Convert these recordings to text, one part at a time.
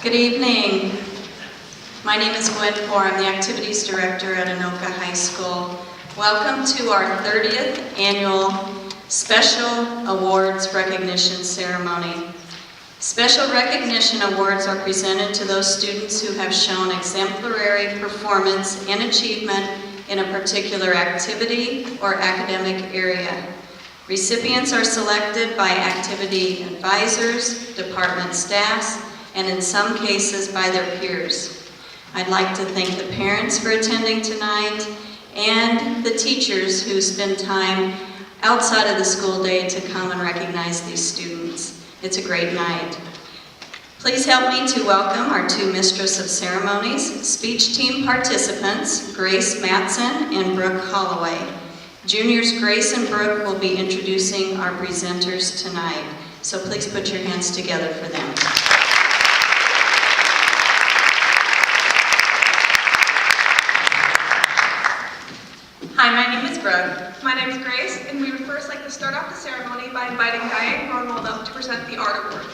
Good evening. My name is Gwen Poor. I'm the Activities Director at Anoka High School. Welcome to our 30th annual Special Awards Recognition Ceremony. Special recognition awards are presented to those students who have shown exemplary performance and achievement in a particular activity or academic area. Recipients are selected by activity advisors, department staffs, and in some cases by their peers. I'd like to thank the parents for attending tonight and the teachers who spend time outside of the school day to come and recognize these students. It's a great night. Please help me to welcome our two Mistress of Ceremonies, speech team participants, Grace Matson and Brooke Holloway. Juniors Grace and Brooke will be introducing our presenters tonight, so please put your hands together for them. Hi, my name is Brooke. My name is Grace, and we would first like to start off the ceremony by inviting Diane Grunwald up to present the Art Award.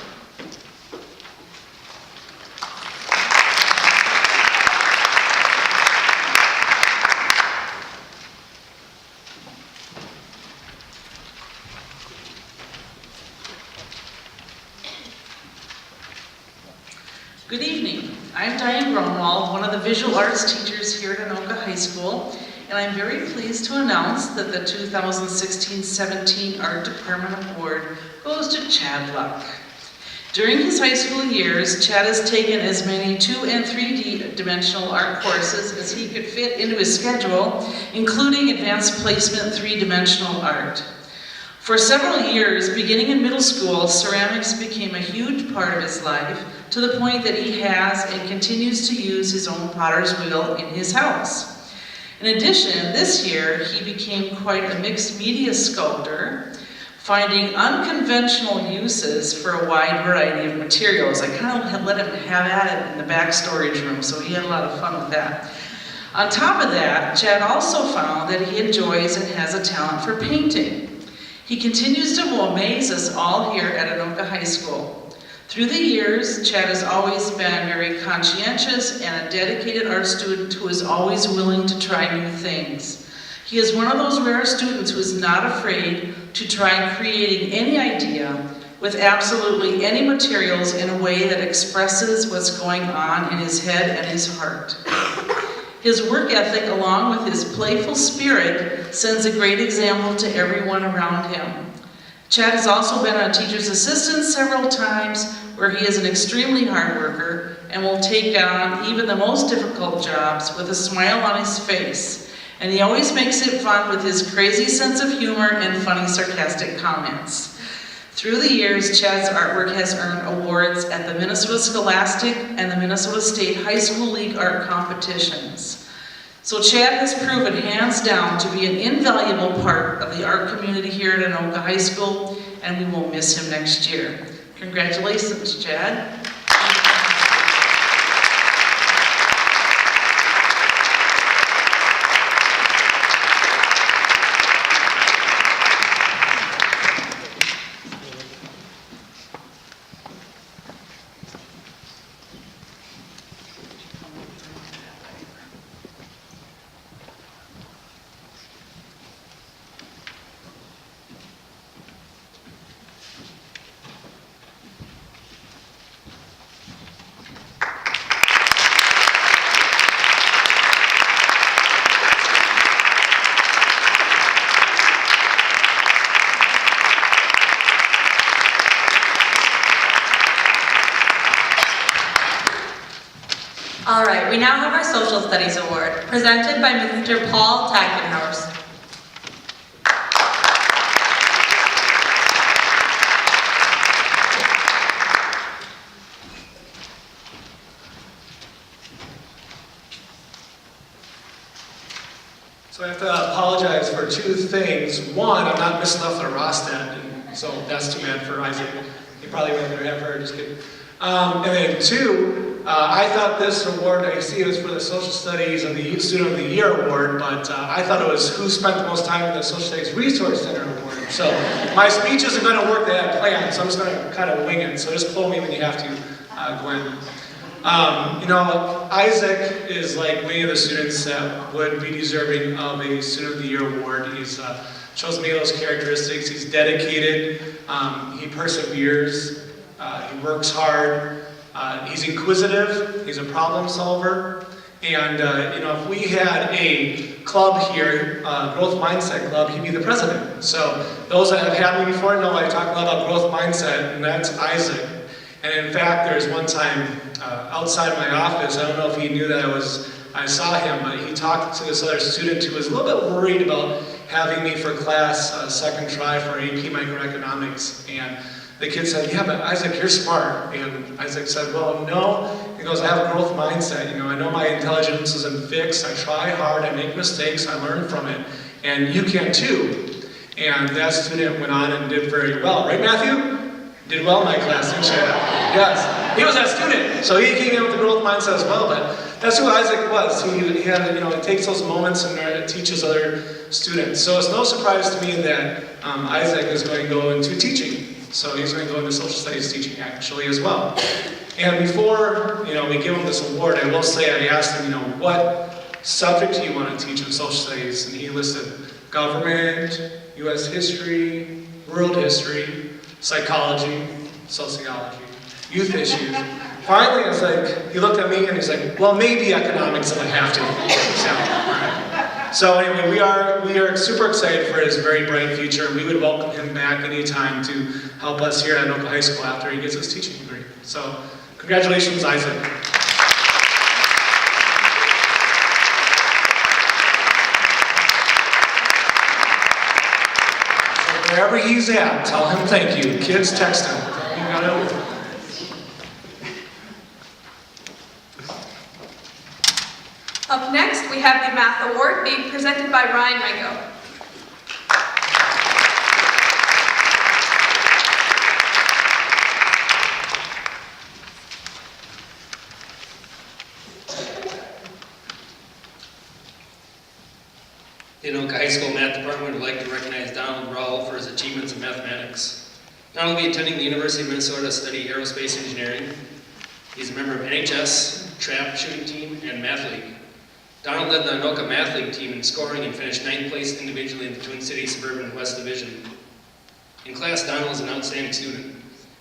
Good evening. I'm Diane Grunwald, one of the visual arts teachers here at Anoka High School, and I'm very pleased to announce that the 2016-17 Art Department Award goes to Chad Luck. During his high school years, Chad has taken as many 2- and 3D-dimensional art courses as he could fit into his schedule, including advanced placement 3-dimensional art. For several years, beginning in middle school, ceramics became a huge part of his life, to the point that he has and continues to use his own potter's wheel in his house. In addition, this year, he became quite a mixed media sculptor, finding unconventional uses for a wide variety of materials. I kind of let him have at it in the back storage room, so he had a lot of fun with that. On top of that, Chad also found that he enjoys and has a talent for painting. He continues to amaze us all here at Anoka High School. Through the years, Chad has always been very conscientious and a dedicated art student who is always willing to try new things. He is one of those rare students who is not afraid to try creating any idea with absolutely any materials in a way that expresses what's going on in his head and his heart. His work ethic, along with his playful spirit, sends a great example to everyone around him. Chad has also been a teacher's assistant several times, where he is an extremely hard worker and will take on even the most difficult jobs with a smile on his face. And he always makes it fun with his crazy sense of humor and funny sarcastic comments. Through the years, Chad's artwork has earned awards at the Minnesota Scholastic and the Minnesota State High School League art competitions. So Chad has proven hands down to be an invaluable part of the art community here at Anoka High School, and we will miss him next year. Congratulations, Chad. All right, we now have our Social Studies Award, presented by Mr. Paul Tackenhouse. So I have to apologize for two things. One, I'm not Miss Leffler Rostad, and so that's too bad for Isaac. He probably would rather have her, just kidding. And then two, I thought this award, I see it was for the Social Studies of the Student of the Year Award, but I thought it was who spent the most time in the Social Studies Resource Center Award. So my speech isn't going to work that I had planned, so I'm just going to kind of wing it. So just pull me when you have to, Gwen. Isaac is like many of the students that would be deserving of a Student of the Year award. He's shows many of those characteristics. He's dedicated, he perseveres, he works hard, he's inquisitive, he's a problem solver. And if we had a club here, Growth Mindset Club, he'd be the president. So those that have had me before know I talk a lot about growth mindset, and that's Isaac. And in fact, there's one time outside my office, I don't know if he knew that I saw him, but he talked to this other student who was a little bit worried about having me for class second try for AP Microeconomics. And the kid said, yeah, but Isaac, you're smart. And Isaac said, well, no. He goes, I have a growth mindset. I know my intelligence isn't fixed. I try hard, I make mistakes, I learn from it. And you can too. And that student went on and did very well. Right, Matthew? Did well in my class, didn't you? Yes. He was that student. So he came in with the growth mindset as well. But that's who Isaac was. He had, he takes those moments and teaches other students. So it's no surprise to me that Isaac is going to go into teaching. So he's going to go into social studies teaching actually as well. And before we give him this award, I will say I asked him, what subject do you want to teach in social studies? And he listed government, U.S. history, world history, psychology, sociology, youth issues. Finally, I was like, he looked at me and he's like, well, maybe economics if I have to. So, all right. So anyway, we are super excited for his very bright future. We would welcome him back anytime to help us here at Anoka High School after he gets his teaching degree. So congratulations, Isaac. So wherever he's at, tell him thank you. Kids, text him. You got it. Up next, we have the Math Award being presented by Ryan Rango. The Anoka High School Math Department would like to recognize Donald Rawl for his achievements in mathematics. Donald will be attending the University of Minnesota to study aerospace engineering. He's a member of NHS, trap shooting team, and Math League. Donald led the Anoka Math League team in scoring and finished 9th place individually in the Twin Cities Suburban West Division. In class, Donald is an outstanding student.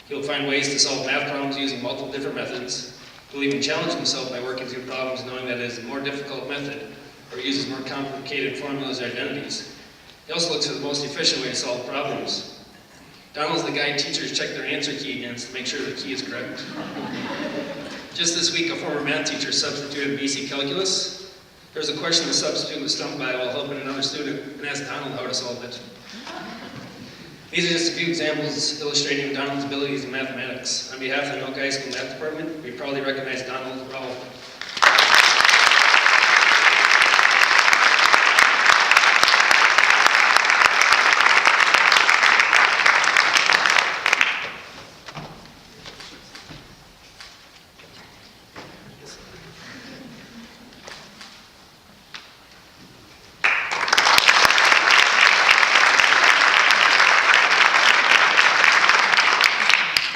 He will find ways to solve math problems using multiple different methods. He will even challenge himself by working through problems knowing that it is a more difficult method or uses more complicated formulas or identities. He also looks for the most efficient way to solve problems. Donald is the guy teachers check their answer key against to make sure the key is correct. Just this week, a former math teacher substituted BC Calculus. There was a question the substitute was stumped by while helping another student and asked Donald how to solve it. These are just a few examples illustrating Donald's abilities in mathematics. On behalf of the Anoka High School Math Department, we proudly recognize Donald Rawl.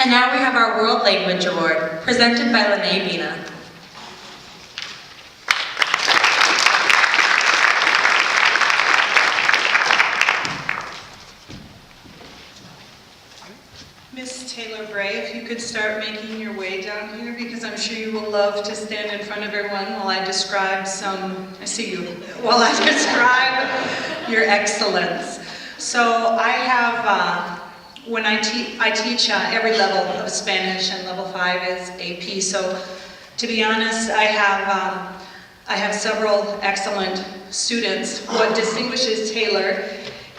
And now we have our World Language Award, presented by Lene Bina. Miss Taylor Bray, if you could start making your way down here, because I'm sure you will love to stand in front of everyone while I describe your excellence. So I have, when I teach every level of Spanish, and level 5 is AP. So to be honest, I have several excellent students. What distinguishes Taylor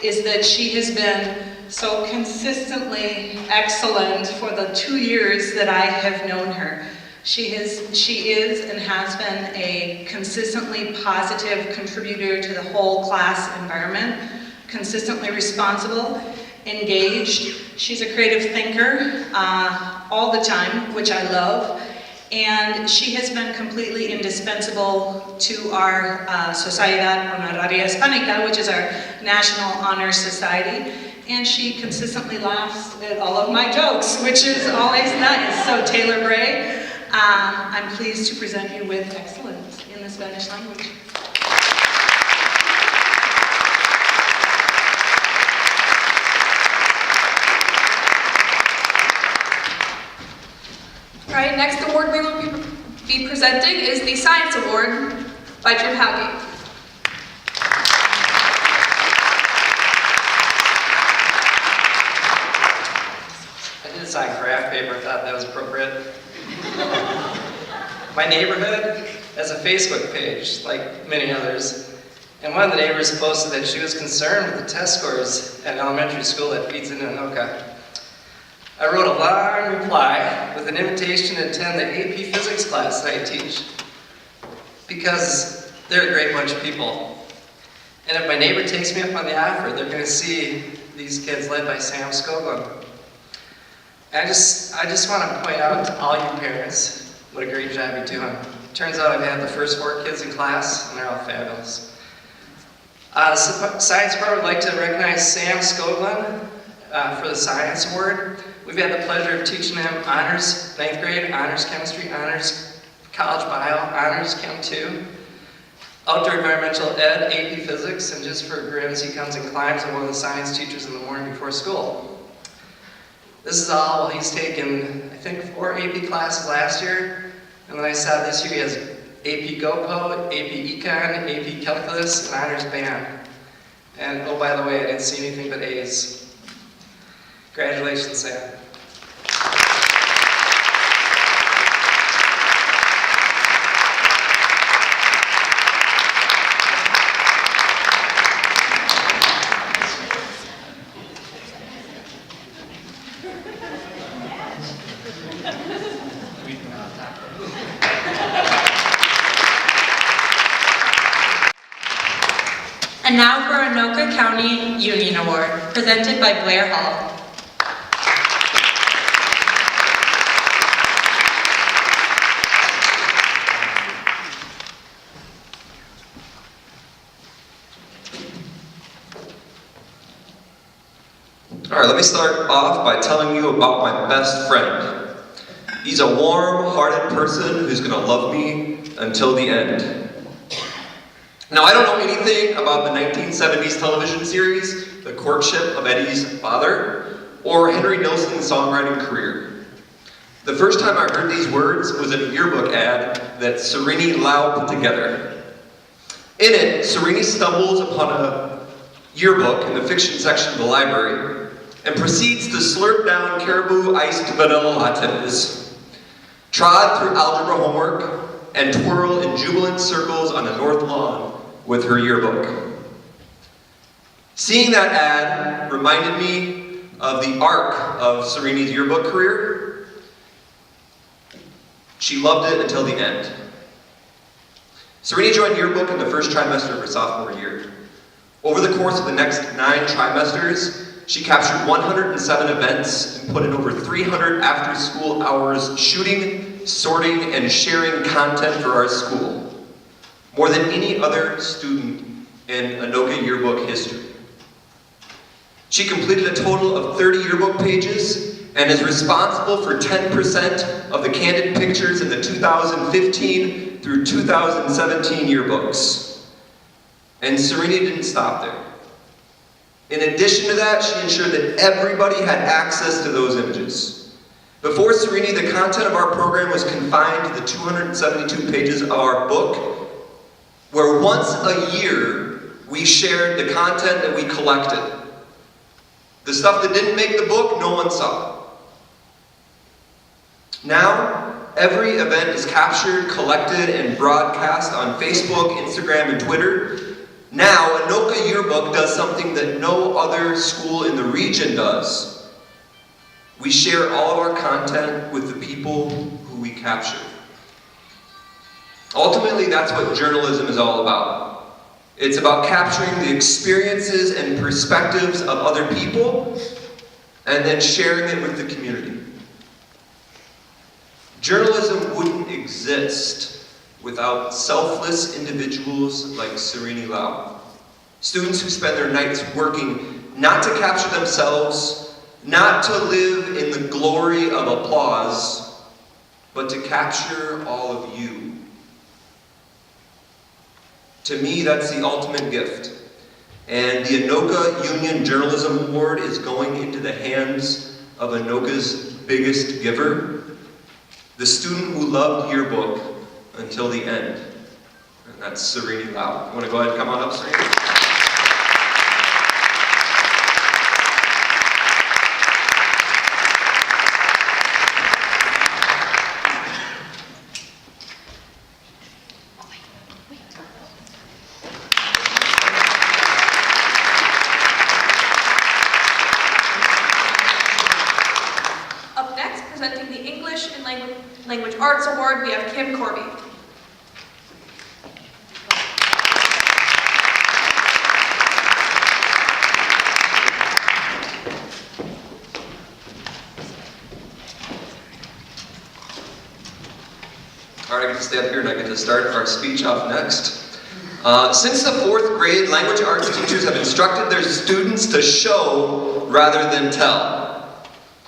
is that she has been so consistently excellent for the 2 years that I have known her. She is and has been a consistently positive contributor to the whole class environment, consistently responsible, engaged. She's a creative thinker all the time, which I love, and she has been completely indispensable to our Sociedad Honoraria Hispánica, which is our National Honor Society, and she consistently laughs at all of my jokes, which is always nice. So Taylor Bray, I'm pleased to present you with excellence in the Spanish language. All right, next award we will be presenting is the Science Award by Drew Howgie. I did sign craft paper, thought that was appropriate. My neighborhood has a Facebook page, like many others, and one of the neighbors posted that she was concerned with the test scores at elementary school that feeds into Anoka. I wrote a long reply with an invitation to attend the AP Physics class that I teach, because they're a great bunch of people. And if my neighbor takes me up on the offer, they're going to see these kids led by Sam Scoglin. I just want to point out to all you parents what a great job you're doing. Turns out I've had the first 4 kids in class, and they're all fabulous. The Science Department would like to recognize Sam Scoglin for the Science Award. We've had the pleasure of teaching him honors 9th grade, honors chemistry, honors college bio, honors chem 2, outdoor environmental ed, AP physics, and just for grins, he comes and climbs on one of the science teachers in the morning before school. This is all while he's taken, I think, 4 AP classes last year, and then I saw this year he has AP GoPo, AP Econ, AP Calculus, and honors band. And oh, by the way, I didn't see anything but A's. Congratulations, Sam. And now for Anoka County Union Award, presented by Blair Hall. All right, let me start off by telling you about my best friend. He's a warm-hearted person who's gonna love me until the end. Now, I don't know anything about the 1970s television series, The Courtship of Eddie's Father, or Henry Nelson's songwriting career. The first time I heard these words was in a yearbook ad that Serini Lau put together. In it, Serini stumbles upon a yearbook in the fiction section of the library and proceeds to slurp down Caribou iced vanilla lattes, trot through algebra homework, and twirl in jubilant circles on the north lawn with her yearbook. Seeing that ad reminded me of the arc of Serini's yearbook career. She loved it until the end. Serini joined Yearbook in the first trimester of her sophomore year. Over the course of the next 9 trimesters, she captured 107 events and put in over 300 after-school hours shooting, sorting, and sharing content for our school. More than any other student in Anoka Yearbook history. She completed a total of 30 yearbook pages and is responsible for 10% of the candid pictures in the 2015 through 2017 yearbooks. And Serini didn't stop there. In addition to that, she ensured that everybody had access to those images. Before Serini, the content of our program was confined to the 272 pages of our book, where once a year we shared the content that we collected. The stuff that didn't make the book, no one saw. Now, every event is captured, collected, and broadcast on Facebook, Instagram, and Twitter. Now, Anoka Yearbook does something that no other school in the region does. We share all of our content with the people who we capture. Ultimately, that's what journalism is all about. It's about capturing the experiences and perspectives of other people and then sharing it with the community. Journalism wouldn't exist without selfless individuals like Serini Lau. Students who spend their nights working not to capture themselves, not to live in the glory of applause, but to capture all of you. To me, that's the ultimate gift. And the Anoka Union Journalism Award is going into the hands of Anoka's biggest giver, the student who loved Yearbook until the end. And that's Serene Lau. You want to go ahead and come on up, Serene? Up next, presenting the English and Language Arts Award, we have Kim Corby. All right, I get to stay up here and I get to start our speech off next. Since the 4th grade, language arts teachers have instructed their students to show rather than tell.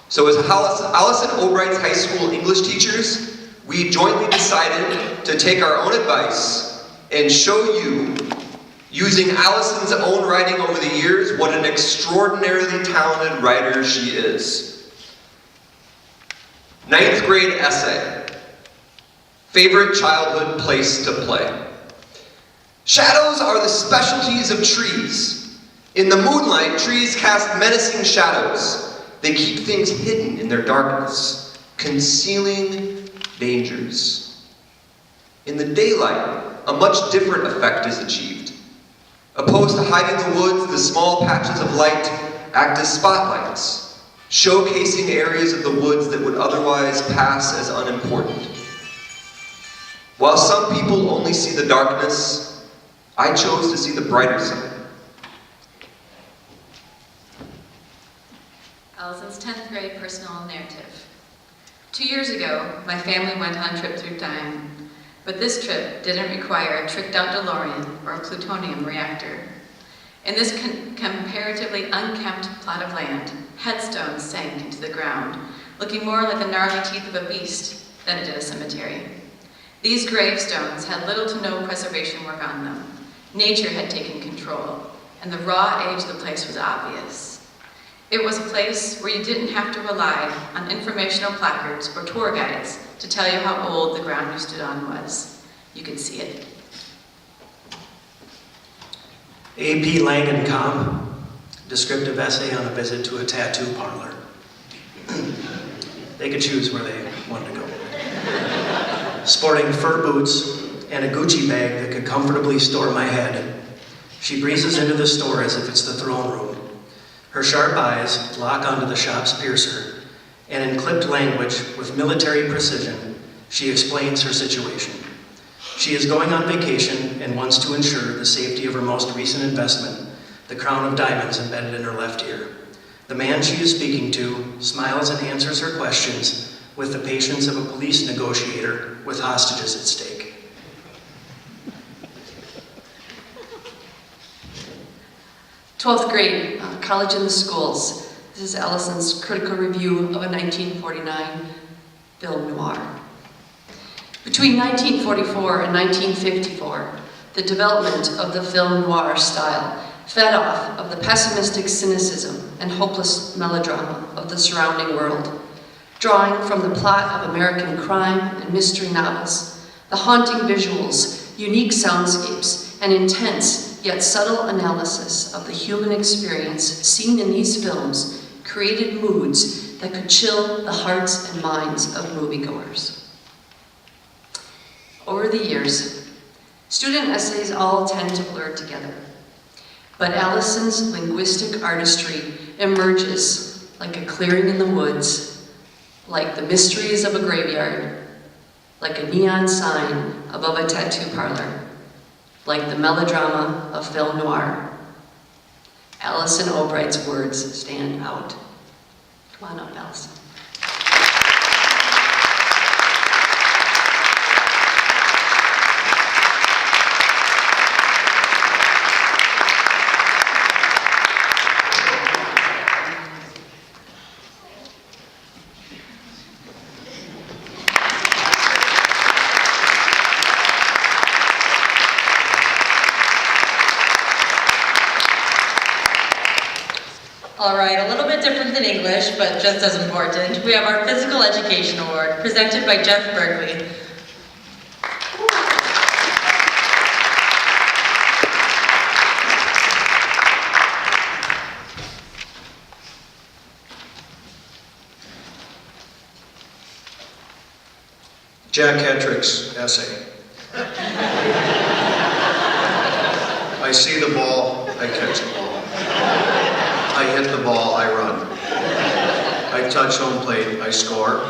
So as Allison Albright's high school English teachers, we jointly decided to take our own advice and show you, using Allison's own writing over the years, what an extraordinarily talented writer she is. 9th grade essay. Favorite childhood place to play. Shadows are the specialties of trees. In the moonlight, trees cast menacing shadows. They keep things hidden in their darkness, concealing dangers. In the daylight, a much different effect is achieved. Opposed to hiding the woods, the small patches of light act as spotlights, showcasing areas of the woods that would otherwise pass as unimportant. While some people only see the darkness, I chose to see the brighter side. Allison's 10th grade personal narrative. 2 years ago, my family went on a trip through time, but this trip didn't require a tricked out DeLorean or a plutonium reactor. In this comparatively unkempt plot of land, headstones sank into the ground, looking more like the gnarly teeth of a beast than it did a cemetery. These gravestones had little to no preservation work on them. Nature had taken control, and the raw age of the place was obvious. It was a place where you didn't have to rely on informational placards or tour guides to tell you how old the ground you stood on was. You could see it. A.P. Lang & Comp, descriptive essay on a visit to a tattoo parlor. They could choose where they wanted to go. Sporting fur boots and a Gucci bag that could comfortably store my head, she breezes into the store as if it's the throne room. Her sharp eyes lock onto the shop's piercer, and in clipped language, with military precision, she explains her situation. She is going on vacation and wants to ensure the safety of her most recent investment, the crown of diamonds embedded in her left ear. The man she is speaking to smiles and answers her questions with the patience of a police negotiator with hostages at stake. Twelfth grade, College in the Schools. This is Allison's critical review of a 1949 film noir. Between 1944 and 1954, the development of the film noir style fed off of the pessimistic cynicism and hopeless melodrama of the surrounding world, drawing from the plot of American crime and mystery novels, the haunting visuals, unique soundscapes, and intense yet subtle analysis of the human experience seen in these films created moods that could chill the hearts and minds of moviegoers. Over the years, student essays all tend to blur together, but Allison's linguistic artistry emerges like a clearing in the woods, like the mysteries of a graveyard, like a neon sign above a tattoo parlor, like the melodrama of film noir. Allison Albright's words stand out. Come on up, Allison. All right, a little bit different than English, but just as important. We have our Physical Education Award, presented by Jeff Berkeley. Jack Hetrick's essay. I see the ball, I catch the ball. I hit the ball, I run. I touch home plate, I score.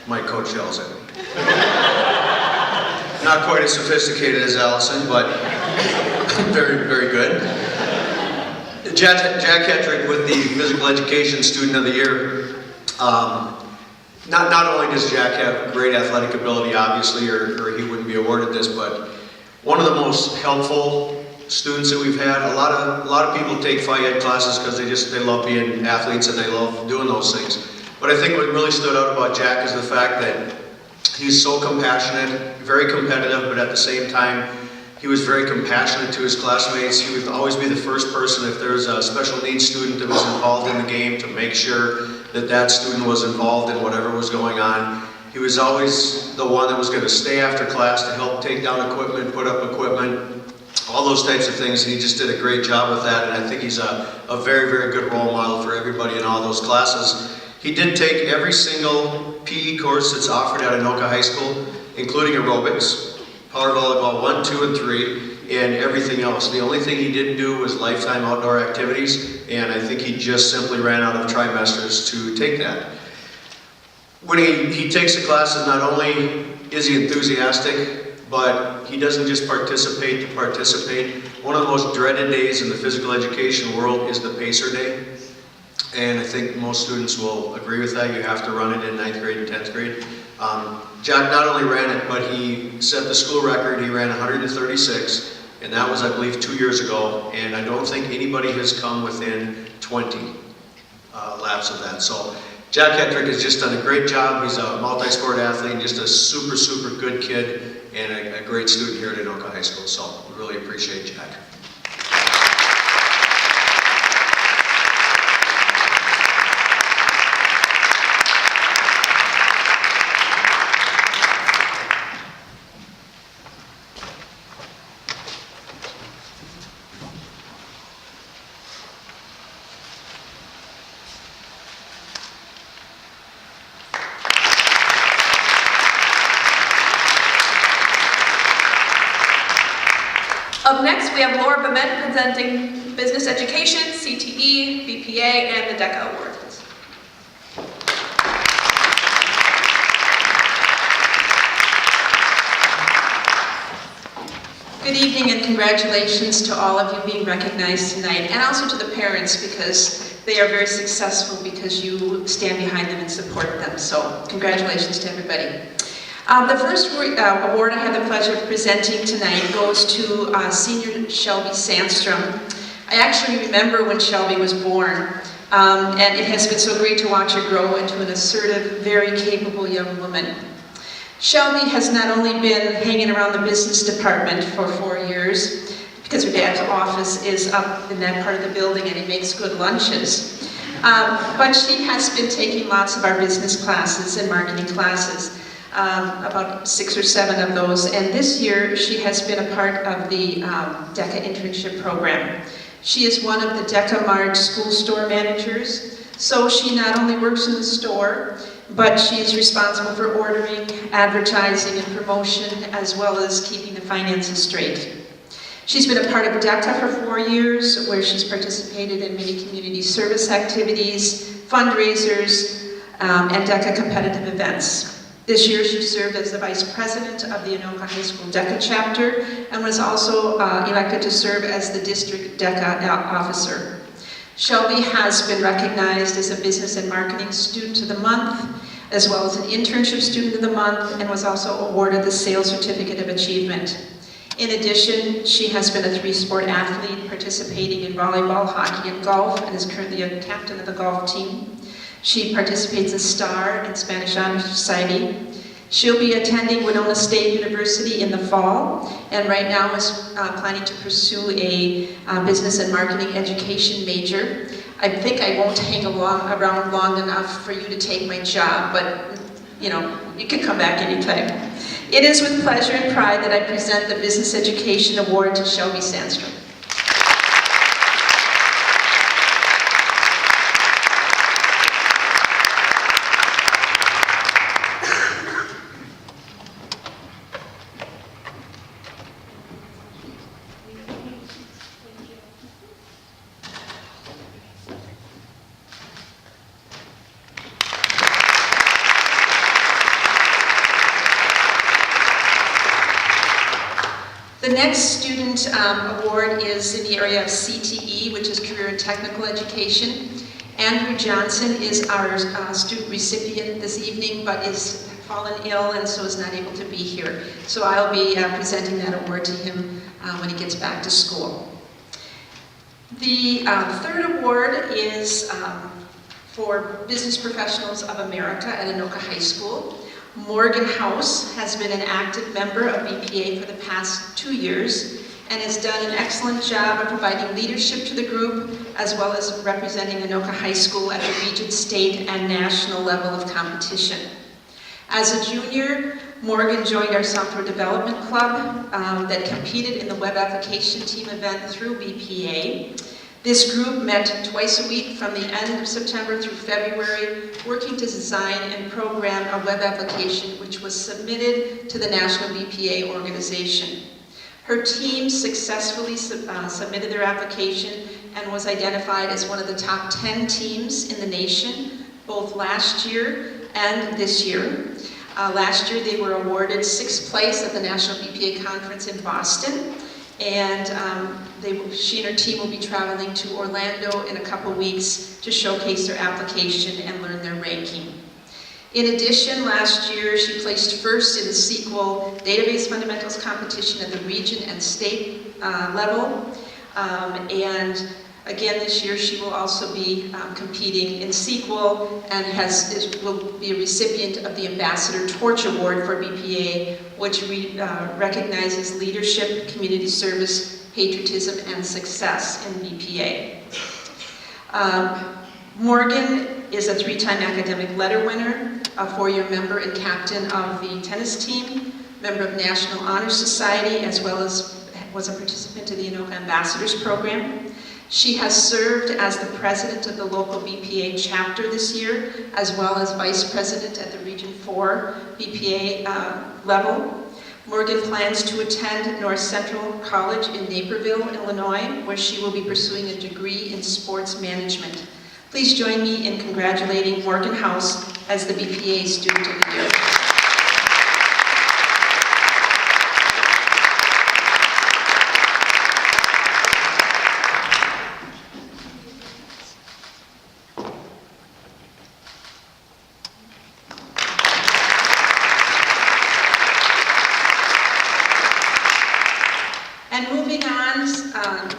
My coach yells at me. Not quite as sophisticated as Allison, but very, very good. Jack Hetrick with the Physical Education Student of the Year. Not only does Jack have great athletic ability, obviously, or he wouldn't be awarded this, but one of the most helpful students that we've had. A lot of people take Phi Ed classes because they love being athletes and they love doing those things. But I think what really stood out about Jack is the fact that he's so compassionate, very competitive, but at the same time, he was very compassionate to his classmates. He would always be the first person if there was a special needs student that was involved in the game to make sure that that student was involved in whatever was going on. He was always the one that was going to stay after class to help take down equipment, put up equipment, all those types of things. And he just did a great job with that, and I think he's a very, very good role model for everybody in all those classes. He did take every single PE course that's offered at Anoka High School, including aerobics, power volleyball 1, 2, and 3, and everything else. The only thing he didn't do was lifetime outdoor activities, and I think he just simply ran out of trimesters to take that. When he takes the classes, not only is he enthusiastic, but he doesn't just participate to participate. One of the most dreaded days in the physical education world is the Pacer Day. And I think most students will agree with that. You have to run it in 9th grade and 10th grade. Jack not only ran it, but he set the school record. He ran 136, and that was, I believe, 2 years ago. And I don't think anybody has come within 20 laps of that. So Jack Hetrick has just done a great job. He's a multi-sport athlete and just a super, super good kid and a great student here at Anoka High School. So we really appreciate Jack. Up next, we have Laura Bement presenting Business Education, CTE, BPA, and the DECA Awards. Good evening and congratulations to all of you being recognized tonight, and also to the parents, because they are very successful because you stand behind them and support them. So congratulations to everybody. The first award I have the pleasure of presenting tonight goes to senior Shelby Sandstrom. I actually remember when Shelby was born, and it has been so great to watch her grow into an assertive, very capable young woman. Shelby has not only been hanging around the business department for 4 years, because her dad's office is up in that part of the building and he makes good lunches, but she has been taking lots of our business classes and marketing classes. About 6 or 7 of those, and this year she has been a part of the DECA internship program. She is one of the DECA Mart school store managers, so she not only works in the store, but she is responsible for ordering, advertising, and promotion, as well as keeping the finances straight. She's been a part of DECA for 4 years, where she's participated in many community service activities, fundraisers, and DECA competitive events. This year she served as the Vice President of the Anoka High School DECA chapter and was also elected to serve as the District DECA Officer. Shelby has been recognized as a Business and Marketing Student of the Month, as well as an Internship Student of the Month, and was also awarded the Sales Certificate of Achievement. In addition, she has been a 3-sport athlete, participating in volleyball, hockey, and golf, and is currently a captain of the golf team. She participates as STAR in Spanish Honor Society. She'll be attending Winona State University in the fall, and right now is planning to pursue a business and marketing education major. I think I won't hang around long enough for you to take my job, but you know, you can come back anytime. It is with pleasure and pride that I present the Business Education Award to Shelby Sandstrom. The next student award is in the area of CTE, which is Career and Technical Education. Andrew Johnson is our student recipient this evening, but is fallen ill and so is not able to be here. So I'll be presenting that award to him when he gets back to school. The third award is for Business Professionals of America at Anoka High School. Morgan House has been an active member of BPA for the past 2 years and has done an excellent job of providing leadership to the group as well as representing Anoka High School at the region, state, and national level of competition. As a junior, Morgan joined our Software Development Club that competed in the Web Application Team event through BPA. This group met twice a week from the end of September through February, working to design and program a web application which was submitted to the National BPA organization. Her team successfully submitted their application and was identified as one of the top 10 teams in the nation, both last year and this year. Last year they were awarded 6th place at the National BPA Conference in Boston. And she and her team will be traveling to Orlando in a couple weeks to showcase their application and learn their ranking. In addition, last year she placed first in the SQL Database Fundamentals competition at the region and state level. And again this year she will also be competing in SQL and will be a recipient of the Ambassador Torch Award for BPA, which recognizes leadership, community service, patriotism, and success in BPA. Morgan is a 3-time academic letter winner, a 4-year member and captain of the tennis team, member of National Honor Society, as well as was a participant in the Anoka Ambassadors Program. She has served as the president of the local BPA chapter this year, as well as vice president at the Region 4 BPA level. Morgan plans to attend North Central College in Naperville, Illinois, where she will be pursuing a degree in sports management. Please join me in congratulating Morgan House as the BPA Student of the Year.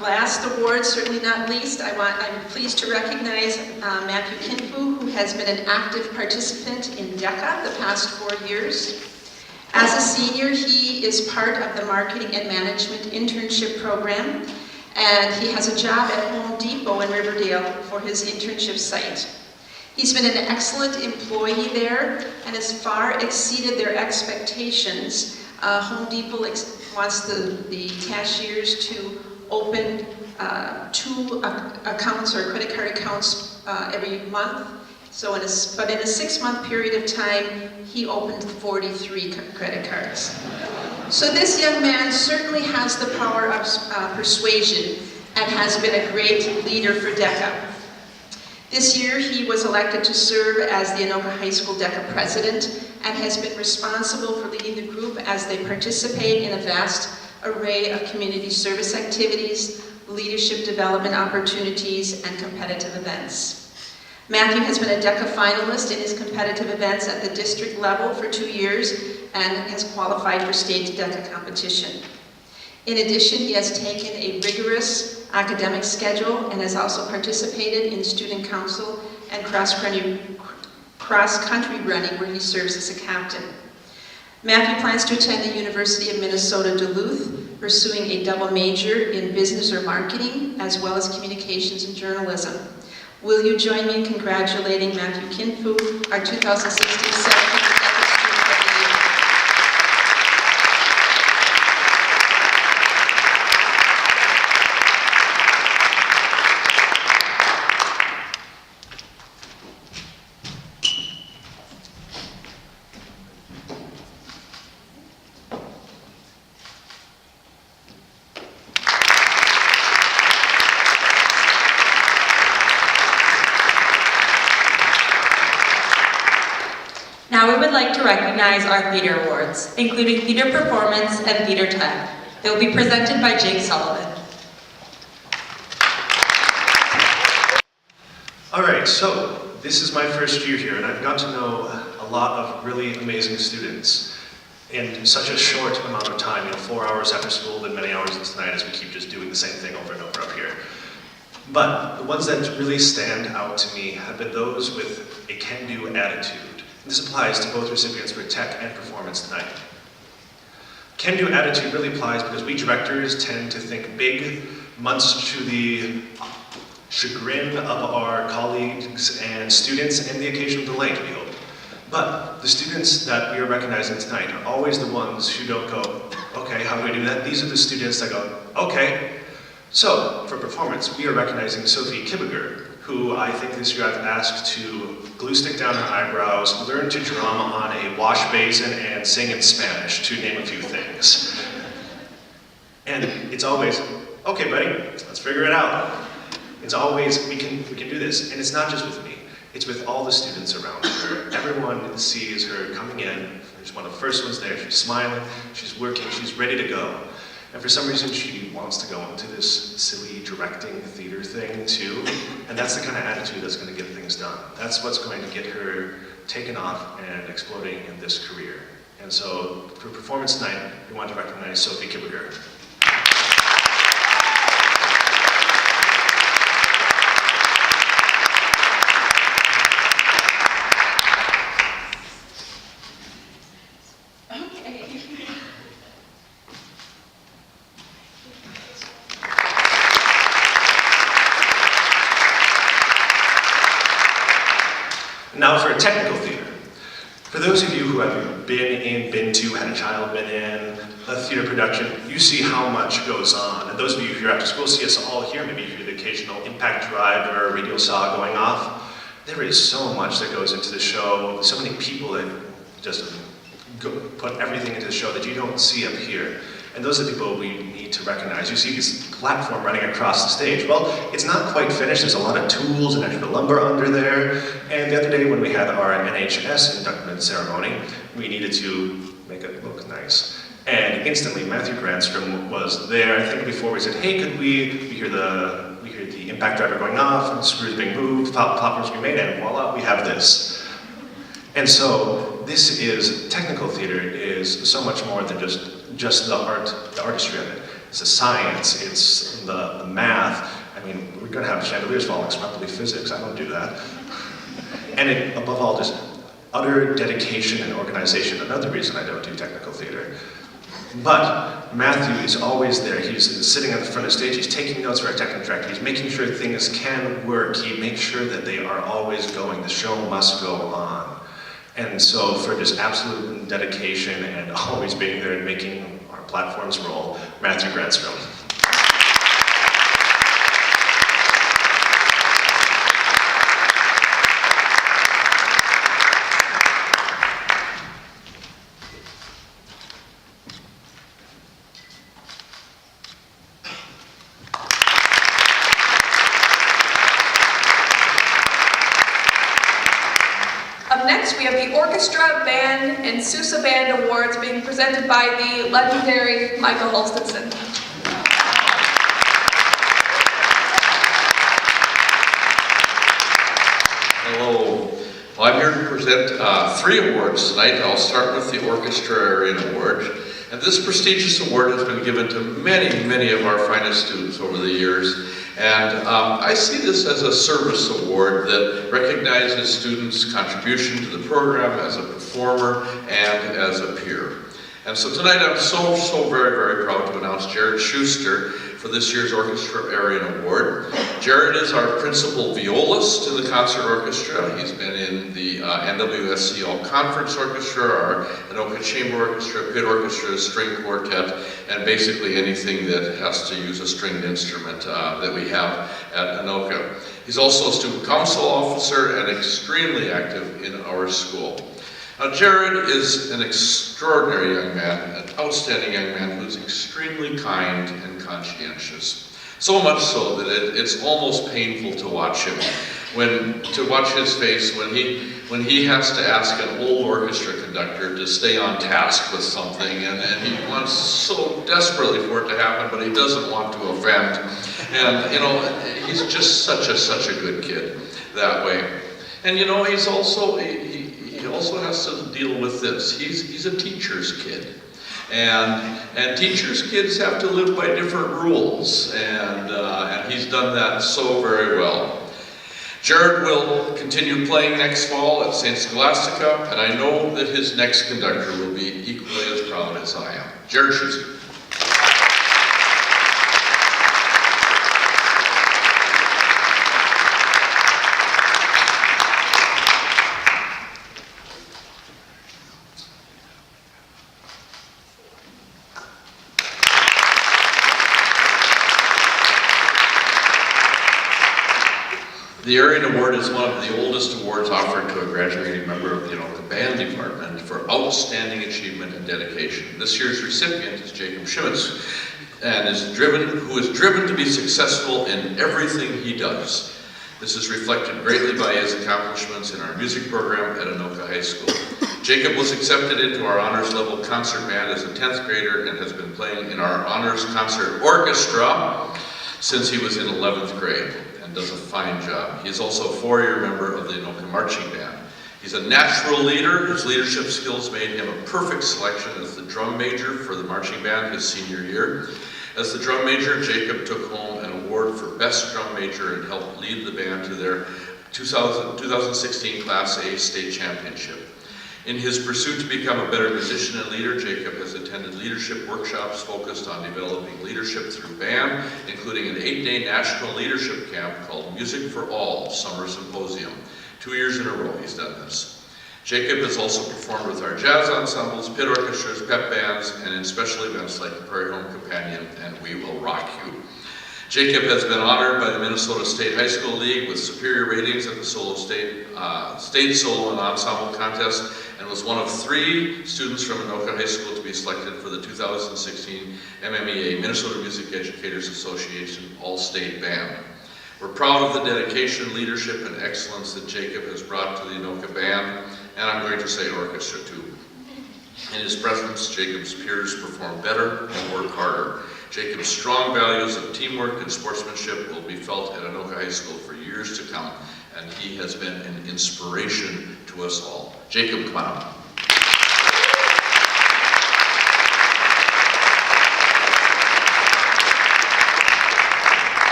Last award, certainly not least, I'm pleased to recognize Matthew Kinfu, who has been an active participant in DECA the past 4 years. As a senior, he is part of the Marketing and Management Internship Program, and he has a job at Home Depot in Riverdale for his internship site. He's been an excellent employee there and has far exceeded their expectations. Home Depot wants the cashiers to open 2 accounts or credit card accounts every month. But in a 6-month period of time, he opened 43 credit cards. So this young man certainly has the power of persuasion and has been a great leader for DECA. This year, he was elected to serve as the Anoka High School DECA president and has been responsible for leading the group as they participate in a vast array of community service activities, leadership development opportunities, and competitive events. Matthew has been a DECA finalist in his competitive events at the district level for 2 years and has qualified for state DECA competition. In addition, he has taken a rigorous academic schedule and has also participated in student council and cross-country running where he serves as a captain. Matthew plans to attend the University of Minnesota Duluth, pursuing a double major in business or marketing, as well as communications and journalism. Will you join me in congratulating Matthew Kinfu, our 2016-17 Ethics Student of the Year? Now we would like to recognize our theater awards, including theater performance and theater tech. They will be presented by Jake Sullivan. All right, so this is my first year here, and I've got to know a lot of really amazing students in such a short amount of time, 4 hours after school, then many hours into the night as we keep just doing the same thing over and over up here. But the ones that really stand out to me have been those with a can-do attitude. This applies to both recipients for tech and performance tonight. Can-do attitude really applies because we directors tend to think big, much to the chagrin of our colleagues and students and the occasional delight, we hope. But the students that we are recognizing tonight are always the ones who don't go, okay, how do I do that? These are the students that go, okay. So, for performance, we are recognizing Sophie Kibbeger, who I think this year I've asked to glue stick down her eyebrows, learn to drum on a wash basin, and sing in Spanish, to name a few things. And it's always, okay buddy, let's figure it out. It's always, we can do this. And it's not just with me, it's with all the students around her. Everyone sees her coming in, she's one of the first ones there, she's smiling, she's working, she's ready to go. And for some reason, she wants to go into this silly directing theater thing too. And that's the kind of attitude that's going to get things done. That's what's going to get her taken off and exploding in this career. And so for performance tonight, we want to recognize Sophie Kibbeger. Now for technical theater. For those of you who have been to, had a child been in a theater production, you see how much goes on. And those of you here after school see us all here, maybe you hear the occasional impact drive or radio saw going off. There is so much that goes into the show, so many people that just put everything into the show that you don't see up here. And those are the people we need to recognize. You see this platform running across the stage. Well, it's not quite finished. There's a lot of tools and extra lumber under there. And the other day when we had our NHS induction ceremony, we needed to make it look nice. And instantly Matthew Granstrom was there. I think before we said, hey, could we hear the impact driver going off, and the screws being moved, poppers being made, and voila, we have this. And so this is, technical theater is so much more than just the artistry of it. It's the science, it's the math. I mean, we're gonna have chandeliers falling, it's probably physics, I don't do that. And it, above all, just utter dedication and organization. Another reason I don't do technical theater. But Matthew is always there. He's sitting at the front of the stage. He's taking notes for our technical director. He's making sure things can work. He makes sure that they are always going. The show must go on. And so for just absolute dedication and always being there and making our platforms roll, Matthew Granstrom. Up next, we have the Orchestra, Band, and Sousa Band Awards being presented by the legendary Michael Holstonson. Hello. Well, I'm here to present 3 awards tonight. I'll start with the Orchestra Award. And this prestigious award has been given to many, many of our finest students over the years. And I see this as a service award that recognizes students' contribution to the program as a performer and as a peer. And so tonight I'm so very proud to announce Jared Schuster for this year's Orchestra Area Award. Jared is our principal violist in the concert orchestra. He's been in the NWSC All Conference Orchestra, our Anoka Chamber Orchestra, Pit Orchestra, String Quartet, and basically anything that has to use a stringed instrument that we have at Anoka. He's also a student council officer and extremely active in our school. Now, Jared is an extraordinary young man, an outstanding young man who's extremely kind and conscientious. So much so that it's almost painful to watch him, to watch his face when he has to ask an old orchestra conductor to stay on task with something, and he wants so desperately for it to happen, but he doesn't want to offend. And you know, he's just such a good kid that way. And you know, he also has to deal with this. He's a teacher's kid. And teachers' kids have to live by different rules, and he's done that so very well. Jared will continue playing next fall at St. Scholastica, and I know that his next conductor will be equally as proud as I am. Jared Schuster. The Arian Award is one of the oldest awards offered to a graduating member of the Anoka Band Department for outstanding achievement and dedication. This year's recipient is Jacob Schmitz, and who is driven to be successful in everything he does. This is reflected greatly by his accomplishments in our music program at Anoka High School. Jacob was accepted into our honors level concert band as a 10th grader and has been playing in our honors concert orchestra since he was in 11th grade. And does a fine job. He is also a 4-year member of the Anoka Marching Band. He's a natural leader. His leadership skills made him a perfect selection as the drum major for the marching band his senior year. As the drum major, Jacob took home an award for Best Drum Major and helped lead the band to their 2016 Class A state championship. In his pursuit to become a better musician and leader, Jacob has attended leadership workshops focused on developing leadership through band, including an 8-day national leadership camp called Music for All Summer Symposium. 2 years in a row he's done this. Jacob has also performed with our jazz ensembles, pit orchestras, pep bands, and in special events like the Prairie Home Companion and We Will Rock You. Jacob has been honored by the Minnesota State High School League with superior ratings at the State Solo and Ensemble Contest, and was one of 3 students from Anoka High School to be selected for the 2016 MMEA, Minnesota Music Educators Association All-State Band. We're proud of the dedication, leadership, and excellence that Jacob has brought to the Anoka Band, and I'm going to say orchestra too. In his presence, Jacob's peers perform better and work harder. Jacob's strong values of teamwork and sportsmanship will be felt at Anoka High School for years to come, and he has been an inspiration to us all. Jacob, come on up.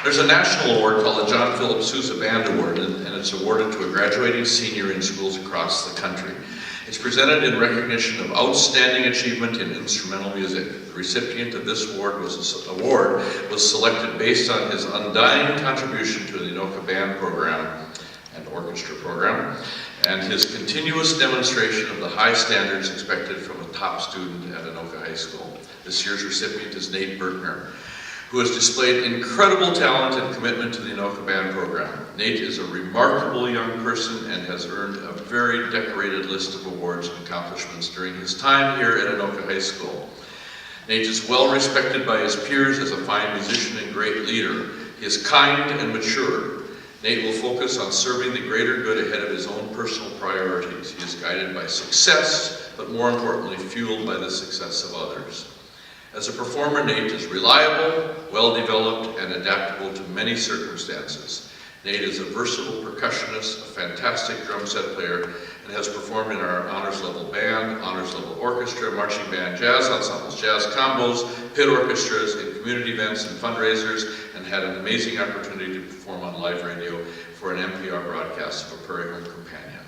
There's a national award called the John Philip Sousa Band Award, and it's awarded to a graduating senior in schools across the country. It's presented in recognition of outstanding achievement in instrumental music. The recipient of this award was selected based on his undying contribution to the Anoka Band program and orchestra program, and his continuous demonstration of the high standards expected from a top student at Anoka High School. This year's recipient is Nate Bertner, who has displayed incredible talent and commitment to the Anoka Band program. Nate is a remarkable young person and has earned a very decorated list of awards and accomplishments during his time here at Anoka High School. Nate is well respected by his peers as a fine musician and great leader. He is kind and mature. Nate will focus on serving the greater good ahead of his own personal priorities. He is guided by success, but more importantly, fueled by the success of others. As a performer, Nate is reliable, well-developed, and adaptable to many circumstances. Nate is a versatile percussionist, a fantastic drum set player, and has performed in our honors level band, honors level orchestra, marching band, jazz ensembles, jazz combos, pit orchestras, in community events and fundraisers, and had an amazing opportunity to perform on live radio for an NPR broadcast of A Prairie Home Companion.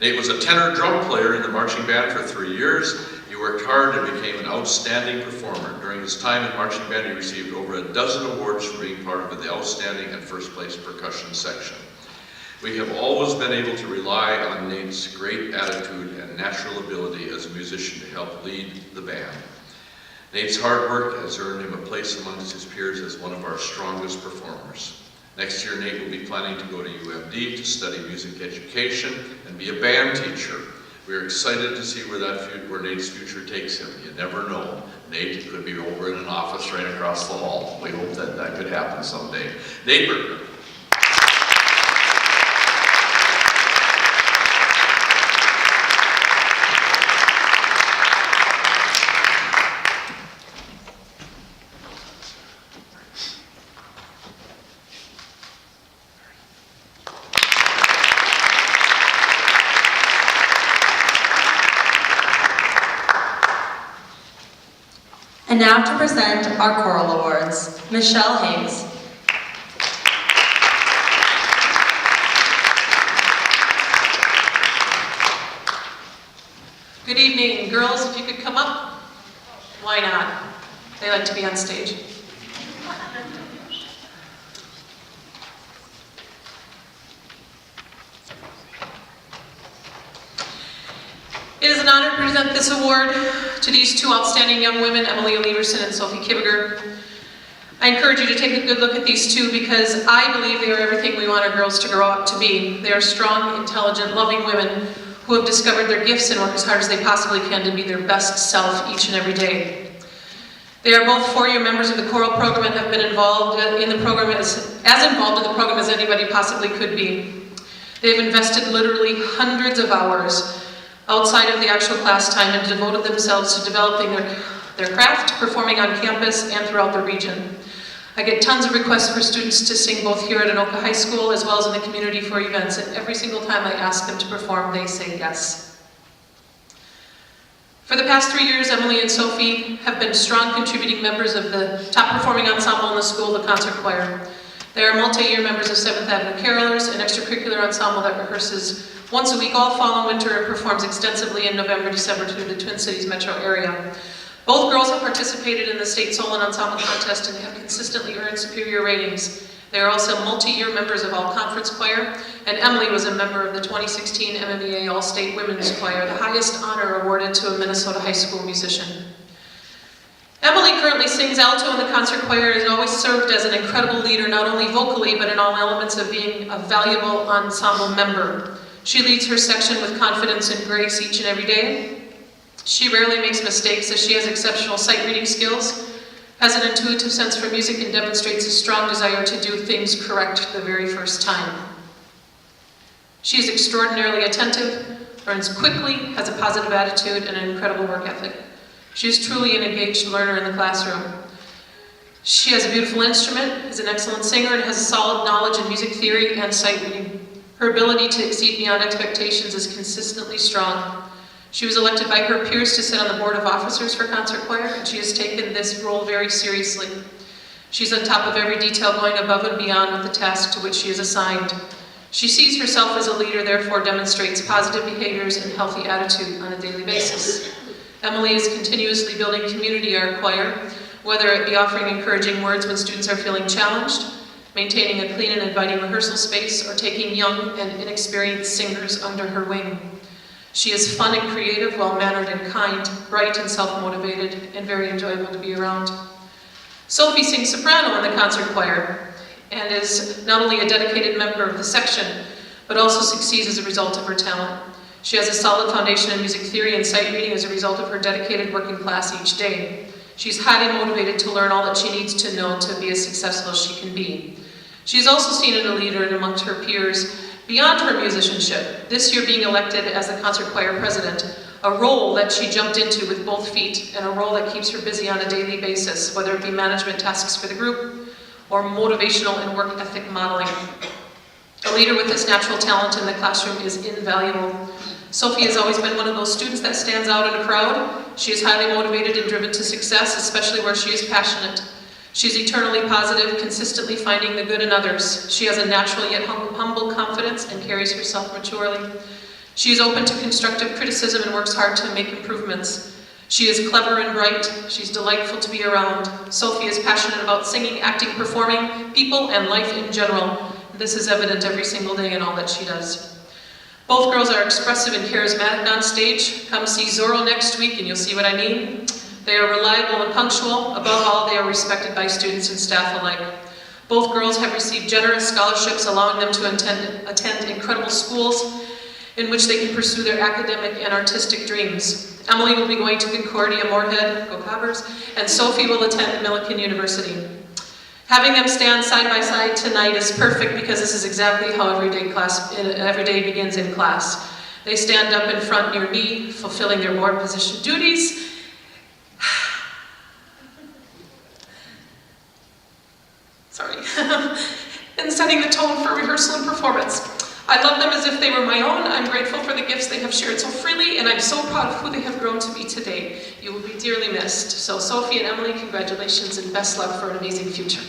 Nate was a tenor drum player in the marching band for 3 years. He worked hard and became an outstanding performer. During his time in marching band, he received over a dozen awards for being part of the outstanding and first place percussion section. We have always been able to rely on Nate's great attitude and natural ability as a musician to help lead the band. Nate's hard work has earned him a place amongst his peers as one of our strongest performers. Next year, Nate will be planning to go to UMD to study music education and be a band teacher. We are excited to see where Nate's future takes him. You never know. Nate could be over in an office right across the hall. We hope that that could happen someday. Nate Berger. And now to present our choral awards, Michelle Hayes. Good evening, girls, if you could come up. Why not? They like to be on stage. It is an honor to present this award to these two outstanding young women, Emily Leverson and Sophie Kibbeger. I encourage you to take a good look at these two because I believe they are everything we want our girls to grow up to be. They are strong, intelligent, loving women who have discovered their gifts and work as hard as they possibly can to be their best self each and every day. They are both four-year members of the choral program and have been involved in the program as involved in the program as anybody possibly could be. They have invested literally hundreds of hours outside of the actual class time and devoted themselves to developing their craft, performing on campus and throughout the region. I get tons of requests for students to sing both here at Anoka High School as well as in the community for events, and every single time I ask them to perform, they say yes. For the past 3 years, Emily and Sophie have been strong contributing members of the top performing ensemble in the school, the concert choir. They are multi-year members of 7th Avenue Carolers, an extracurricular ensemble that rehearses once a week all fall and winter and performs extensively in November, December through the Twin Cities metro area. Both girls have participated in the state solo and ensemble contest and have consistently earned superior ratings. They are also multi-year members of All Conference Choir, and Emily was a member of the 2016 MMEA All-State Women's Choir, the highest honor awarded to a Minnesota high school musician. Emily currently sings alto in the concert choir and has always served as an incredible leader, not only vocally, but in all elements of being a valuable ensemble member. She leads her section with confidence and grace each and every day. She rarely makes mistakes as she has exceptional sight reading skills, has an intuitive sense for music, and demonstrates a strong desire to do things correct the very first time. She is extraordinarily attentive, learns quickly, has a positive attitude, and an incredible work ethic. She is truly an engaged learner in the classroom. She has a beautiful instrument, is an excellent singer, and has a solid knowledge in music theory and sight reading. Her ability to exceed beyond expectations is consistently strong. She was elected by her peers to sit on the board of officers for concert choir, and she has taken this role very seriously. She's on top of every detail, going above and beyond with the task to which she is assigned. She sees herself as a leader, therefore demonstrates positive behaviors and healthy attitude on a daily basis. Emily is continuously building community at our choir, whether it be offering encouraging words when students are feeling challenged, maintaining a clean and inviting rehearsal space, or taking young and inexperienced singers under her wing. She is fun and creative, well-mannered and kind, bright and self-motivated, and very enjoyable to be around. Sophie sings soprano in the concert choir and is not only a dedicated member of the section, but also succeeds as a result of her talent. She has a solid foundation in music theory and sight reading as a result of her dedicated working class each day. She's highly motivated to learn all that she needs to know to be as successful as she can be. She is also seen as a leader and amongst her peers beyond her musicianship, this year being elected as the concert choir president, a role that she jumped into with both feet and a role that keeps her busy on a daily basis, whether it be management tasks for the group or motivational and work ethic modeling. A leader with this natural talent in the classroom is invaluable. Sophie has always been one of those students that stands out in a crowd. She is highly motivated and driven to success, especially where she is passionate. She's eternally positive, consistently finding the good in others. She has a natural yet humble confidence and carries herself maturely. She is open to constructive criticism and works hard to make improvements. She is clever and bright. She's delightful to be around. Sophie is passionate about singing, acting, performing, people, and life in general. This is evident every single day in all that she does. Both girls are expressive and charismatic on stage. Come see Zorro next week and you'll see what I mean. They are reliable and punctual. Above all, they are respected by students and staff alike. Both girls have received generous scholarships, allowing them to attend incredible schools in which they can pursue their academic and artistic dreams. Emily will be going to Concordia, Moorhead, go Cobbers, and Sophie will attend Millikan University. Having them stand side by side tonight is perfect because this is exactly how every day begins in class. They stand up in front near me, fulfilling their board position duties. Sorry. And setting the tone for rehearsal and performance. I love them as if they were my own. I'm grateful for the gifts they have shared so freely, and I'm so proud of who they have grown to be today. You will be dearly missed. So Sophie and Emily, congratulations and best luck for an amazing future.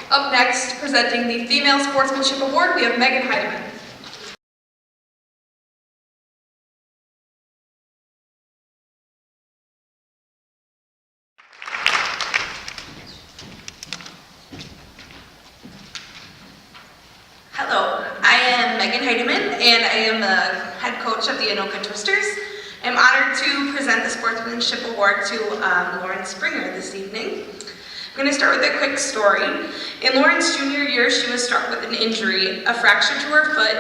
Up next, presenting the Female Sportsmanship Award, we have Megan Heidemann. Hello, I am Megan Heidemann, and I am the head coach of the Anoka Twisters. I'm honored to present the Sportsmanship Award to Lauren Springer this evening. I'm going to start with a quick story. In Lauren's junior year, she was struck with an injury, a fracture to her foot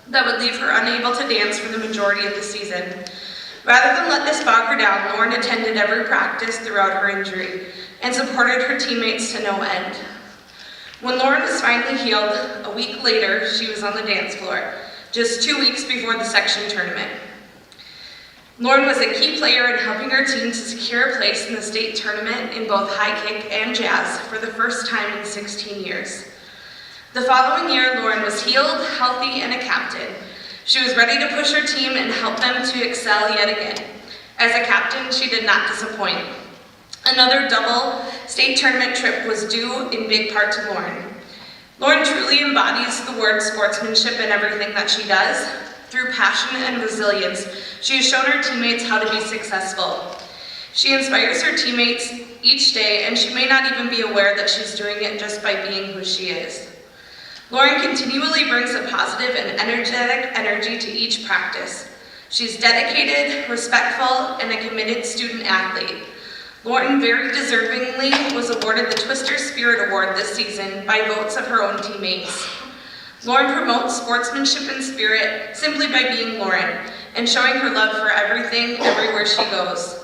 that would leave her unable to dance for the majority of the season. Rather than let this bog her down, Lauren attended every practice throughout her injury and supported her teammates to no end. When Lauren was finally healed, a week later, she was on the dance floor, just 2 weeks before the section tournament. Lauren was a key player in helping her team to secure a place in the state tournament in both high kick and jazz for the first time in 16 years. The following year, Lauren was healed, healthy, and a captain. She was ready to push her team and help them to excel yet again. As a captain, she did not disappoint. Another double state tournament trip was due in big part to Lauren. Lauren truly embodies the word sportsmanship in everything that she does. Through passion and resilience, she has shown her teammates how to be successful. She inspires her teammates each day, and she may not even be aware that she's doing it just by being who she is. Lauren continually brings a positive and energetic energy to each practice. She's dedicated, respectful, and a committed student athlete. Lauren very deservingly was awarded the Twister Spirit Award this season by votes of her own teammates. Lauren promotes sportsmanship and spirit simply by being Lauren and showing her love for everything, everywhere she goes.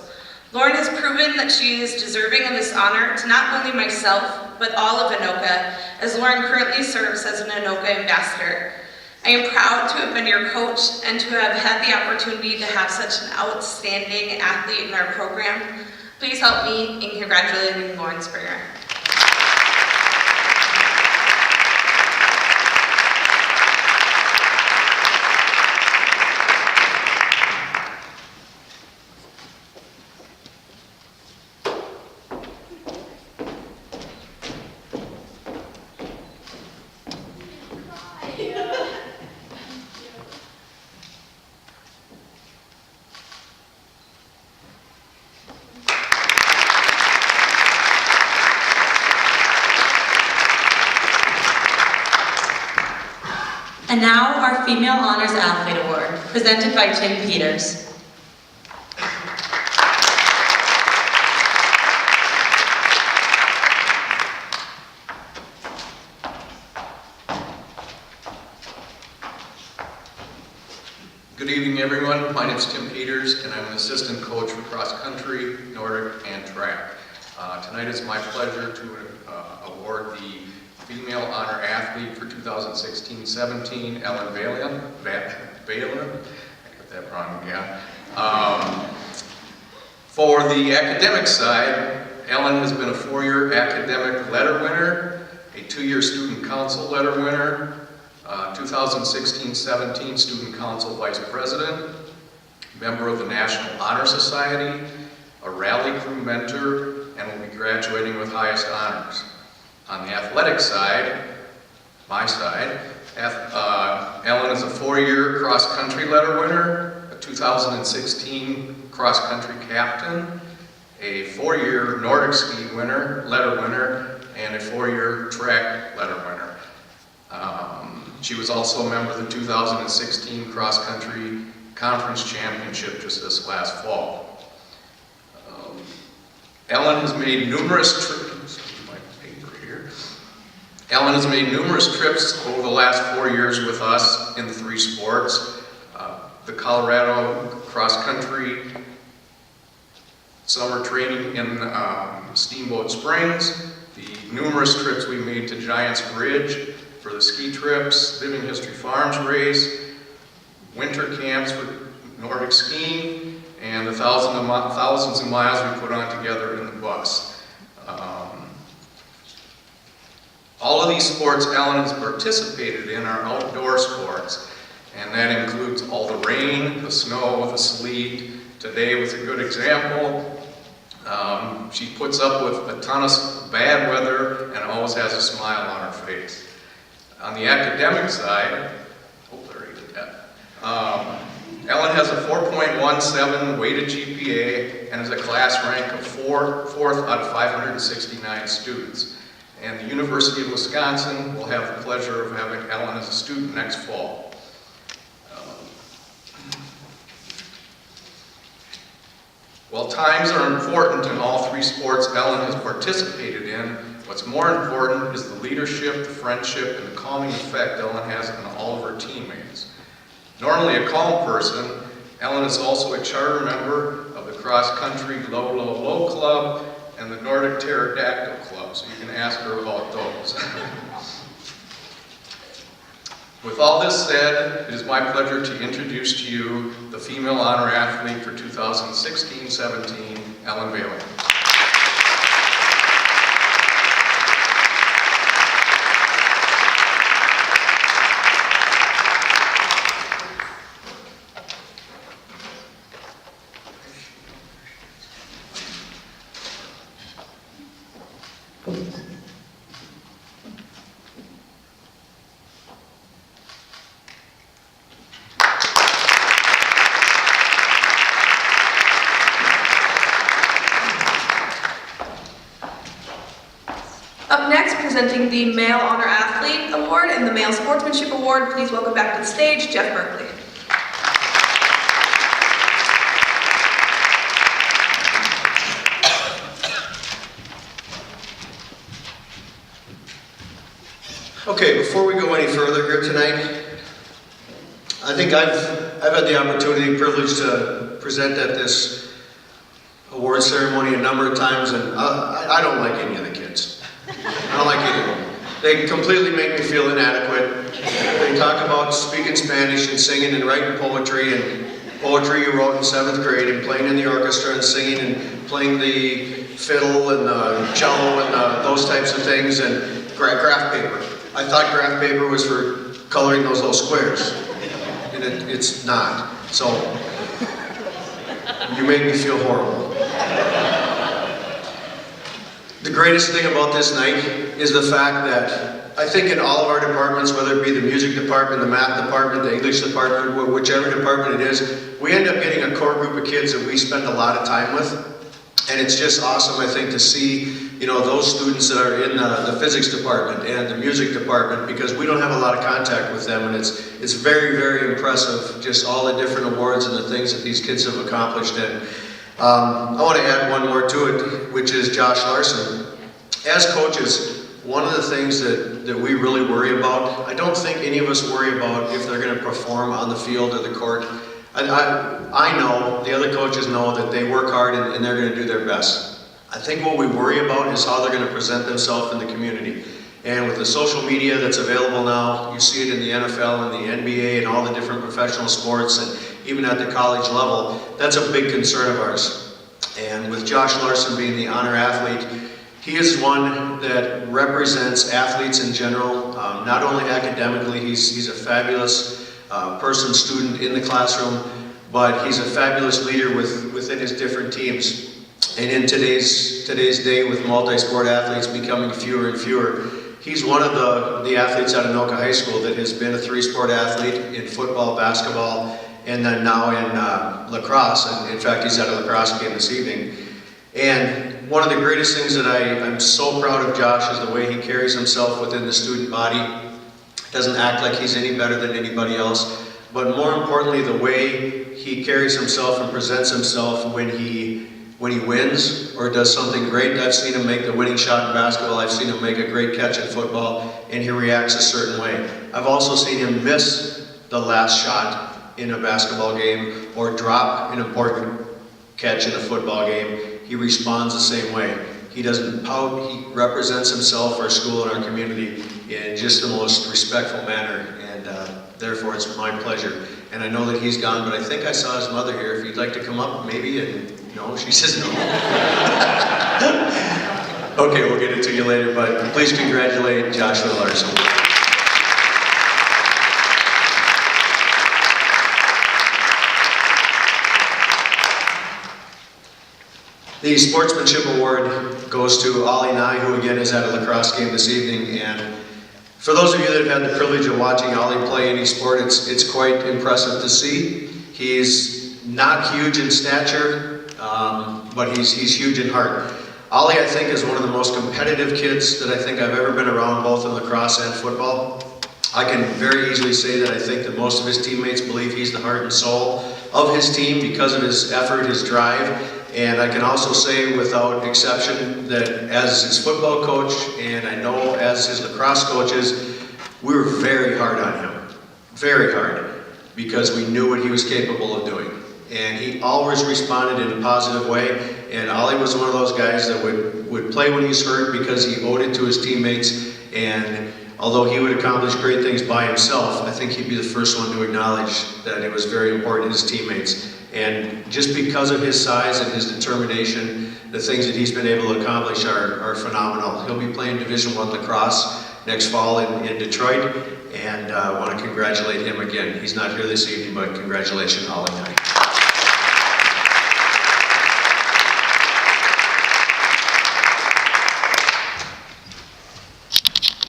Lauren has proven that she is deserving of this honor to not only myself, but all of Anoka, as Lauren currently serves as an Anoka ambassador. I am proud to have been your coach and to have had the opportunity to have such an outstanding athlete in our program. Please help me in congratulating Lauren Springer. And now our Female Honors Athlete Award, presented by Tim Peters. Good evening, everyone. My name is Tim Peters, and I'm an assistant coach for cross country, Nordic, and track. Tonight it's my pleasure to award the Female Honor Athlete for 2016-17, Ellen Valen. I got that wrong, yeah. For the academic side, Ellen has been a 4-year academic letter winner, a 2-year student council letter winner, 2016-17 Student Council Vice President, member of the National Honor Society, a rally crew mentor, and will be graduating with highest honors. On the athletic side, my side, Ellen is a 4-year cross-country letter winner, a 2016 cross-country captain, a 4-year Nordic ski letter winner, and a 4-year track letter winner. She was also a member of the 2016 cross-country conference championship just this last fall. Ellen has made numerous trips. Ellen has made numerous trips over the last 4 years with us in the 3 sports. The Colorado cross-country summer training in Steamboat Springs, the numerous trips we made to Giants Bridge for the ski trips, Living History Farms race, winter camps for Nordic skiing, and the thousands of miles we put on together in the bus. All of these sports Ellen has participated in are outdoor sports, and that includes all the rain, the snow, the sleet. Today was a good example. She puts up with a ton of bad weather and always has a smile on her face. On the academic side, Ellen has a 4.17 weighted GPA and has a class rank of 4th out of 569 students. And the University of Wisconsin will have the pleasure of having Ellen as a student next fall. While times are important in all 3 sports Ellen has participated in, what's more important is the leadership, the friendship, and the calming effect Ellen has on all of her teammates. Normally a calm person, Ellen is also a charter member of the cross-country Low, Low, Low Club and the Nordic Pterodactyl Club, so you can ask her about those. With all this said, it is my pleasure to introduce to you the Female Honor Athlete for 2016-17, Ellen Bailey. Up next, presenting the Male Honor Athlete Award and the Male Sportsmanship Award, please welcome back to the stage, Jeff Berkeley. Okay, before we go any further here tonight, I think I've had the opportunity and privilege to present at this award ceremony a number of times, and I don't like any of the kids. I don't like any of them. They completely make me feel inadequate. They talk about speaking Spanish and singing and writing poetry, and poetry you wrote in 7th grade, and playing in the orchestra and singing and playing the fiddle and the cello and those types of things, and graph paper. I thought graph paper was for coloring those little squares, and it's not. So, you make me feel horrible. The greatest thing about this night is the fact that I think in all of our departments, whether it be the music department, the math department, the English department, whichever department it is, we end up getting a core group of kids that we spend a lot of time with. And it's just awesome, I think, to see, you know, those students that are in the physics department and the music department, because we don't have a lot of contact with them, and it's very, very impressive, just all the different awards and the things that these kids have accomplished. And I want to add one more to it, which is Josh Larson. As coaches, one of the things that we really worry about, I don't think any of us worry about if they're going to perform on the field or the court. I know, the other coaches know that they work hard and they're going to do their best. I think what we worry about is how they're going to present themselves in the community. And with the social media that's available now, you see it in the NFL and the NBA and all the different professional sports and even at the college level, that's a big concern of ours. And with Josh Larson being the honor athlete, he is one that represents athletes in general, not only academically, he's a fabulous person, student in the classroom, but he's a fabulous leader within his different teams. And in today's day with multi-sport athletes becoming fewer and fewer, he's one of the athletes at Anoka High School that has been a three-sport athlete in football, basketball, and then now in lacrosse. And in fact, he's at a lacrosse game this evening. And one of the greatest things that I'm so proud of Josh is the way he carries himself within the student body. Doesn't act like he's any better than anybody else, but more importantly, the way he carries himself and presents himself when he wins or does something great. I've seen him make the winning shot in basketball. I've seen him make a great catch in football, and he reacts a certain way. I've also seen him miss the last shot in a basketball game or drop an important catch in a football game. He responds the same way. He doesn't pout. He represents himself, our school, and our community in just the most respectful manner, and therefore it's my pleasure. And I know that he's gone, but I think I saw his mother here. If you'd like to come up, maybe, and no, she says no. Okay, we'll get it to you later, but please congratulate Joshua Larson. The Sportsmanship Award goes to Ollie Nye, who again is at a lacrosse game this evening. And for those of you that have had the privilege of watching Ollie play any sport, it's quite impressive to see. He's not huge in stature, but he's huge in heart. Ollie, I think, is one of the most competitive kids that I think I've ever been around, both in lacrosse and football. I can very easily say that I think that most of his teammates believe he's the heart and soul of his team because of his effort, his drive. And I can also say without exception that as his football coach, and I know as his lacrosse coaches, we were very hard on him. Very hard. Because we knew what he was capable of doing. And he always responded in a positive way. And Ollie was one of those guys that would play when he's hurt because he owed it to his teammates. And although he would accomplish great things by himself, I think he'd be the first one to acknowledge that it was very important to his teammates. And just because of his size and his determination, the things that he's been able to accomplish are phenomenal. He'll be playing Division I lacrosse next fall in Detroit, and I want to congratulate him again. He's not here this evening, but congratulations, Ollie Nye.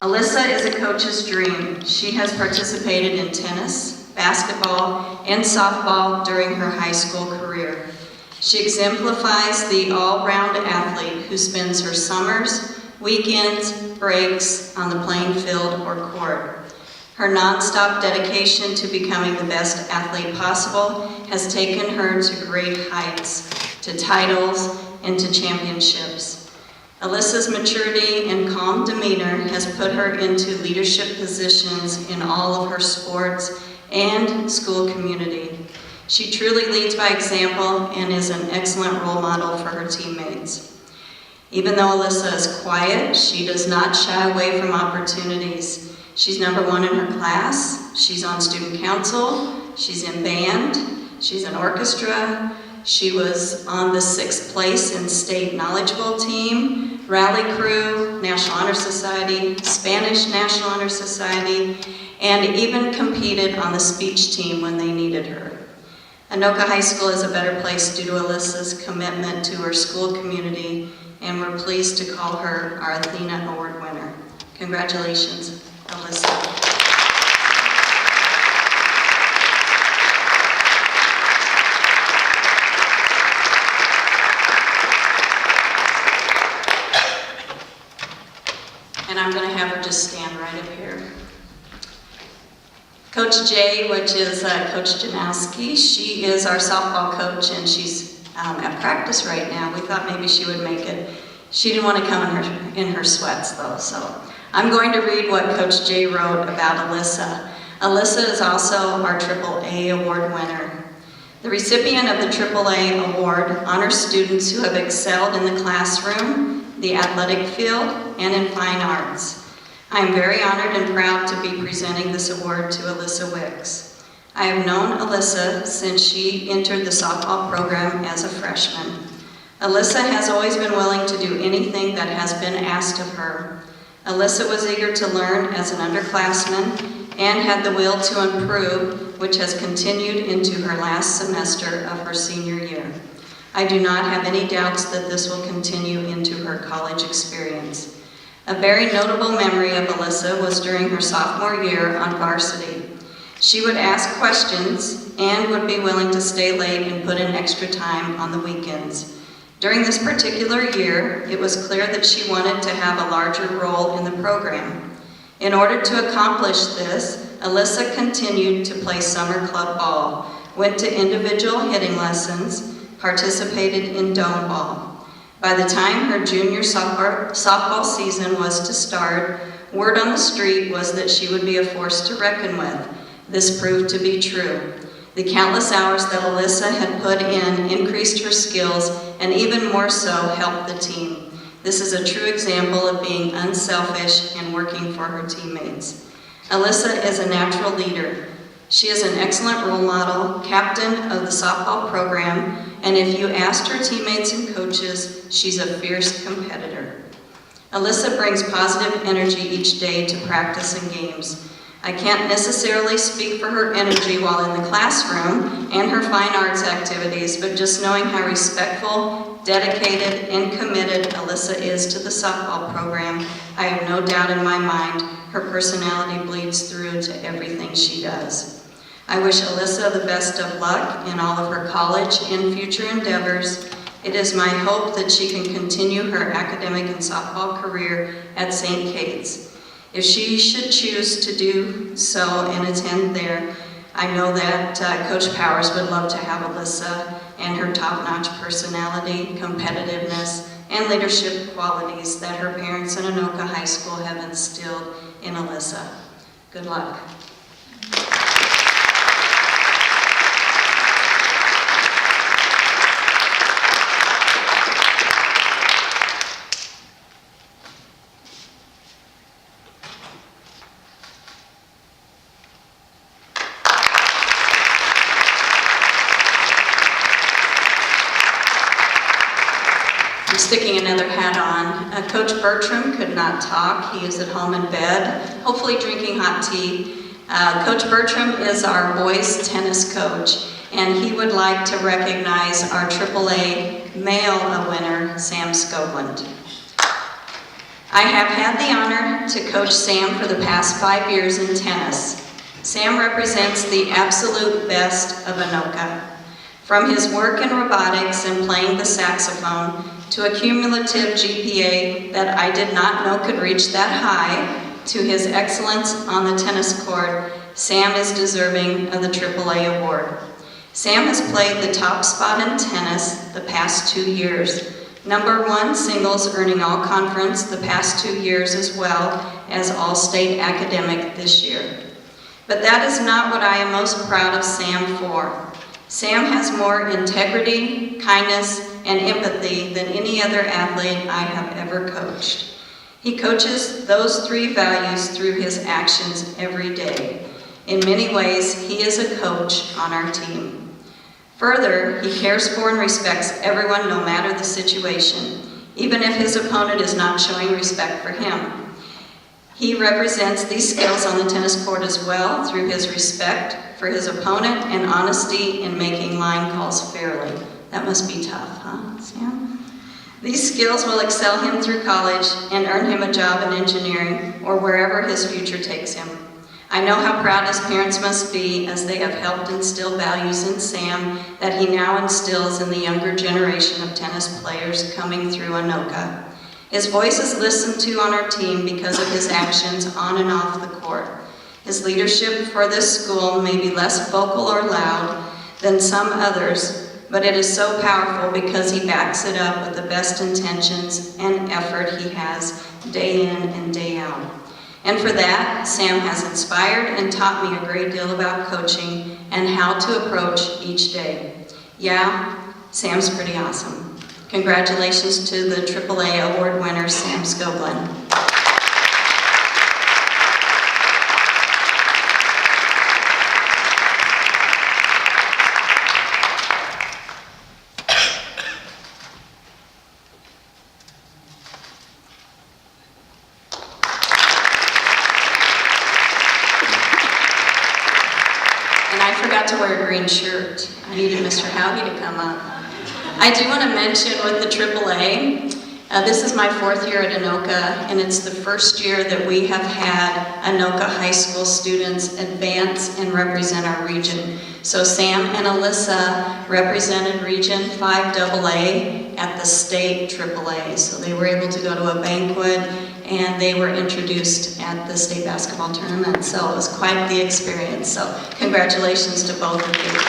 Alyssa is a coach's dream. She has participated in tennis, basketball, and softball during her high school career. She exemplifies the all-round athlete who spends her summers, weekends, breaks on the playing field or court. Her nonstop dedication to becoming the best athlete possible has taken her to great heights, to titles, and to championships. Alyssa's maturity and calm demeanor has put her into leadership positions in all of her sports and school community. She truly leads by example and is an excellent role model for her teammates. Even though Alyssa is quiet, she does not shy away from opportunities. She's #1 in her class, she's on student council, she's in band, she's in orchestra, she was on the 6th place in state Knowledge Bowl team, rally crew, National Honor Society, Spanish National Honor Society, and even competed on the speech team when they needed her. Anoka High School is a better place due to Alyssa's commitment to her school community, and we're pleased to call her our Athena Award winner. Congratulations, Alyssa. And I'm going to have her just stand right up here. Coach Jay, which is Coach Janowski, she is our softball coach, and she's at practice right now. We thought maybe she would make it. She didn't want to come in her sweats, though, so I'm going to read what Coach Jay wrote about Alyssa. Alyssa is also our AAA award winner. The recipient of the AAA award honors students who have excelled in the classroom, the athletic field, and in fine arts. I am very honored and proud to be presenting this award to Alyssa Wicks. I have known Alyssa since she entered the softball program as a freshman. Alyssa has always been willing to do anything that has been asked of her. Alyssa was eager to learn as an underclassman and had the will to improve, which has continued into her last semester of her senior year. I do not have any doubts that this will continue into her college experience. A very notable memory of Alyssa was during her sophomore year on varsity. She would ask questions and would be willing to stay late and put in extra time on the weekends. During this particular year, it was clear that she wanted to have a larger role in the program. In order to accomplish this, Alyssa continued to play summer club ball, went to individual hitting lessons, participated in dome ball. By the time her junior softball season was to start, word on the street was that she would be a force to reckon with. This proved to be true. The countless hours that Alyssa had put in increased her skills and even more so helped the team. This is a true example of being unselfish and working for her teammates. Alyssa is a natural leader. She is an excellent role model, captain of the softball program, and if you asked her teammates and coaches, she's a fierce competitor. Alyssa brings positive energy each day to practice and games. I can't necessarily speak for her energy while in the classroom and her fine arts activities, but just knowing how respectful, dedicated, and committed Alyssa is to the softball program, I have no doubt in my mind her personality bleeds through to everything she does. I wish Alyssa the best of luck in all of her college and future endeavors. It is my hope that she can continue her academic and softball career at St. Kate's. If she should choose to do so and attend there, I know that Coach Powers would love to have Alyssa and her top-notch personality, competitiveness, and leadership qualities that her parents in Anoka High School have instilled in Alyssa. Good luck. I'm sticking another hat on. Coach Bertram could not talk. He is at home in bed, hopefully drinking hot tea. Coach Bertram is our boys tennis coach, and he would like to recognize our AAA male winner, Sam Scogland. I have had the honor to coach Sam for the past 5 years in tennis. Sam represents the absolute best of Anoka. From his work in robotics and playing the saxophone to a cumulative GPA that I did not know could reach that high, to his excellence on the tennis court, Sam is deserving of the AAA award. Sam has played the top spot in tennis the past 2 years. #1 singles earning all conference the past 2 years as well as all-state academic this year. But that is not what I am most proud of Sam for. Sam has more integrity, kindness, and empathy than any other athlete I have ever coached. He coaches those 3 values through his actions every day. In many ways, he is a coach on our team. Further, he cares for and respects everyone no matter the situation, even if his opponent is not showing respect for him. He represents these skills on the tennis court as well through his respect for his opponent and honesty in making line calls fairly. That must be tough, huh, Sam? These skills will excel him through college and earn him a job in engineering or wherever his future takes him. I know how proud his parents must be as they have helped instill values in Sam that he now instills in the younger generation of tennis players coming through Anoka. His voice is listened to on our team because of his actions on and off the court. His leadership for this school may be less vocal or loud than some others, but it is so powerful because he backs it up with the best intentions and effort he has day in and day out. And for that, Sam has inspired and taught me a great deal about coaching, and how to approach each day. Yeah, Sam's pretty awesome. Congratulations to the AAA award winner, Sam Scoglin. And I forgot to wear a green shirt. I needed Mr. Howgie to come up. I do want to mention with the AAA, this is my 4th year at Anoka, and it's the first year that we have had Anoka High School students advance and represent our region. So Sam and Alyssa represented Region 5AA at the state AAA. So they were able to go to a banquet and they were introduced at the state basketball tournament. So it was quite the experience. So congratulations to both of you.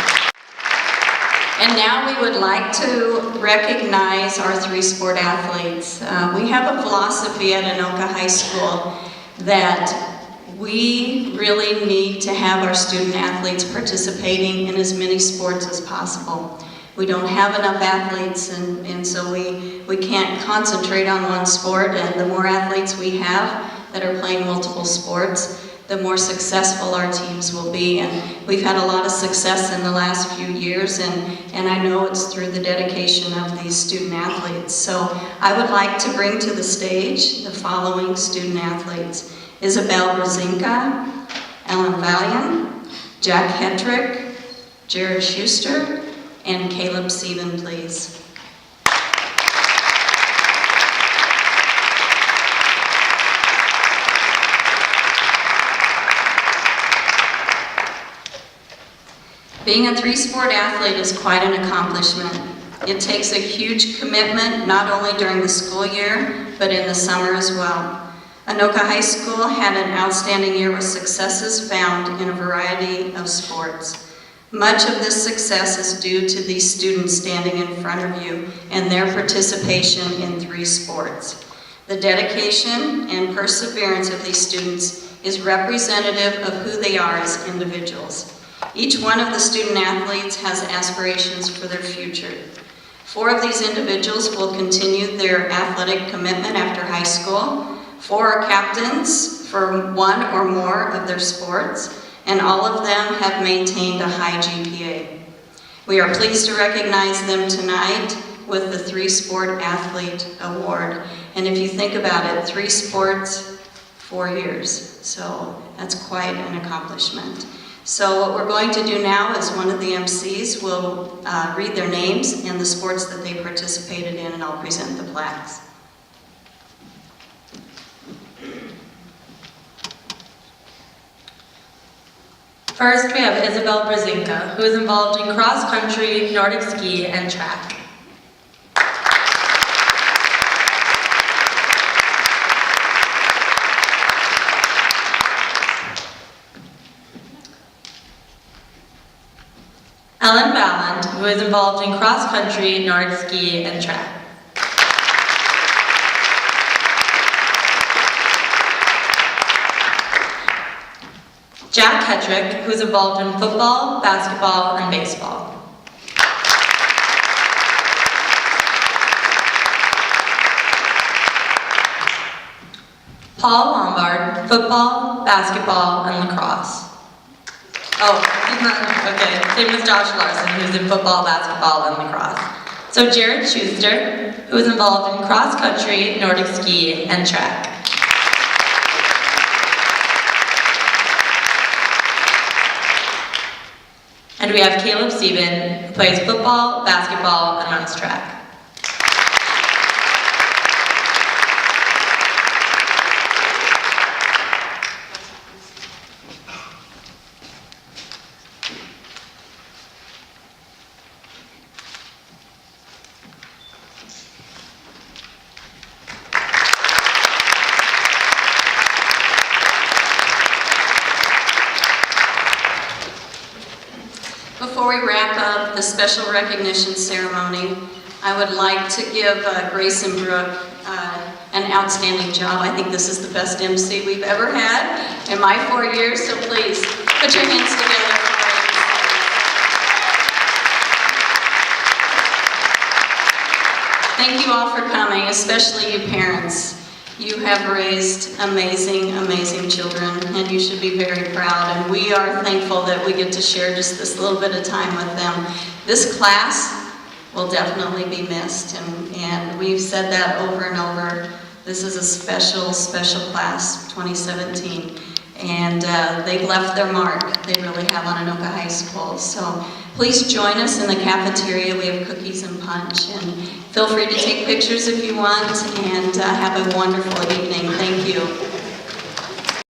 And now we would like to recognize our 3 sport athletes. We have a philosophy at Anoka High School that we really need to have our student athletes participating in as many sports as possible. We don't have enough athletes, and so we can't concentrate on one sport, and the more athletes we have that are playing multiple sports, the more successful our teams will be. And we've had a lot of success in the last few years, and I know it's through the dedication of these student athletes. So I would like to bring to the stage the following student athletes: Isabel Brzezinka, Ellen Valian, Jack Hedrick, Jared Schuster, and Caleb Sieben, please. Being a 3-sport athlete is quite an accomplishment. It takes a huge commitment, not only during the school year, but in the summer as well. Anoka High School had an outstanding year with successes found in a variety of sports. Much of this success is due to these students standing in front of you and their participation in 3 sports. The dedication and perseverance of these students is representative of who they are as individuals. Each one of the student athletes has aspirations for their future. 4 of these individuals will continue their athletic commitment after high school. 4 are captains for 1 or more of their sports, and all of them have maintained a high GPA. We are pleased to recognize them tonight with the 3-Sport Athlete Award. And if you think about it, 3 sports, 4 years. So that's quite an accomplishment. So what we're going to do now is one of the MCs will read their names and the sports that they participated in, and I'll present the plaques. First, we have Isabel Brzezinka, who is involved in cross-country, Nordic ski, and track. Ellen Valland, who is involved in cross-country, Nordic ski, and track. Jack Hedrick, who is involved in football, basketball, and baseball. Paul Lombard, football, basketball, and lacrosse. Oh, okay, same as Josh Larson, who's in football, basketball, and lacrosse. So Jared Schuster, who is involved in cross-country, Nordic ski, and track. And we have Caleb Sieben, who plays football, basketball, and runs track. Before we wrap up the special recognition ceremony, I would like to give Grace and Brooke an outstanding job. I think this is the best MC we've ever had in my 4 years, so please put your hands together for our MC. Thank you all for coming, especially you parents. You have raised amazing, amazing children, and you should be very proud. And we are thankful that we get to share just this little bit of time with them. This class will definitely be missed, and we've said that over and over. This is a special, special class, 2017. And they've left their mark. They really have on Anoka High School. So please join us in the cafeteria. We have cookies and punch. And feel free to take pictures if you want. And have a wonderful evening. Thank you.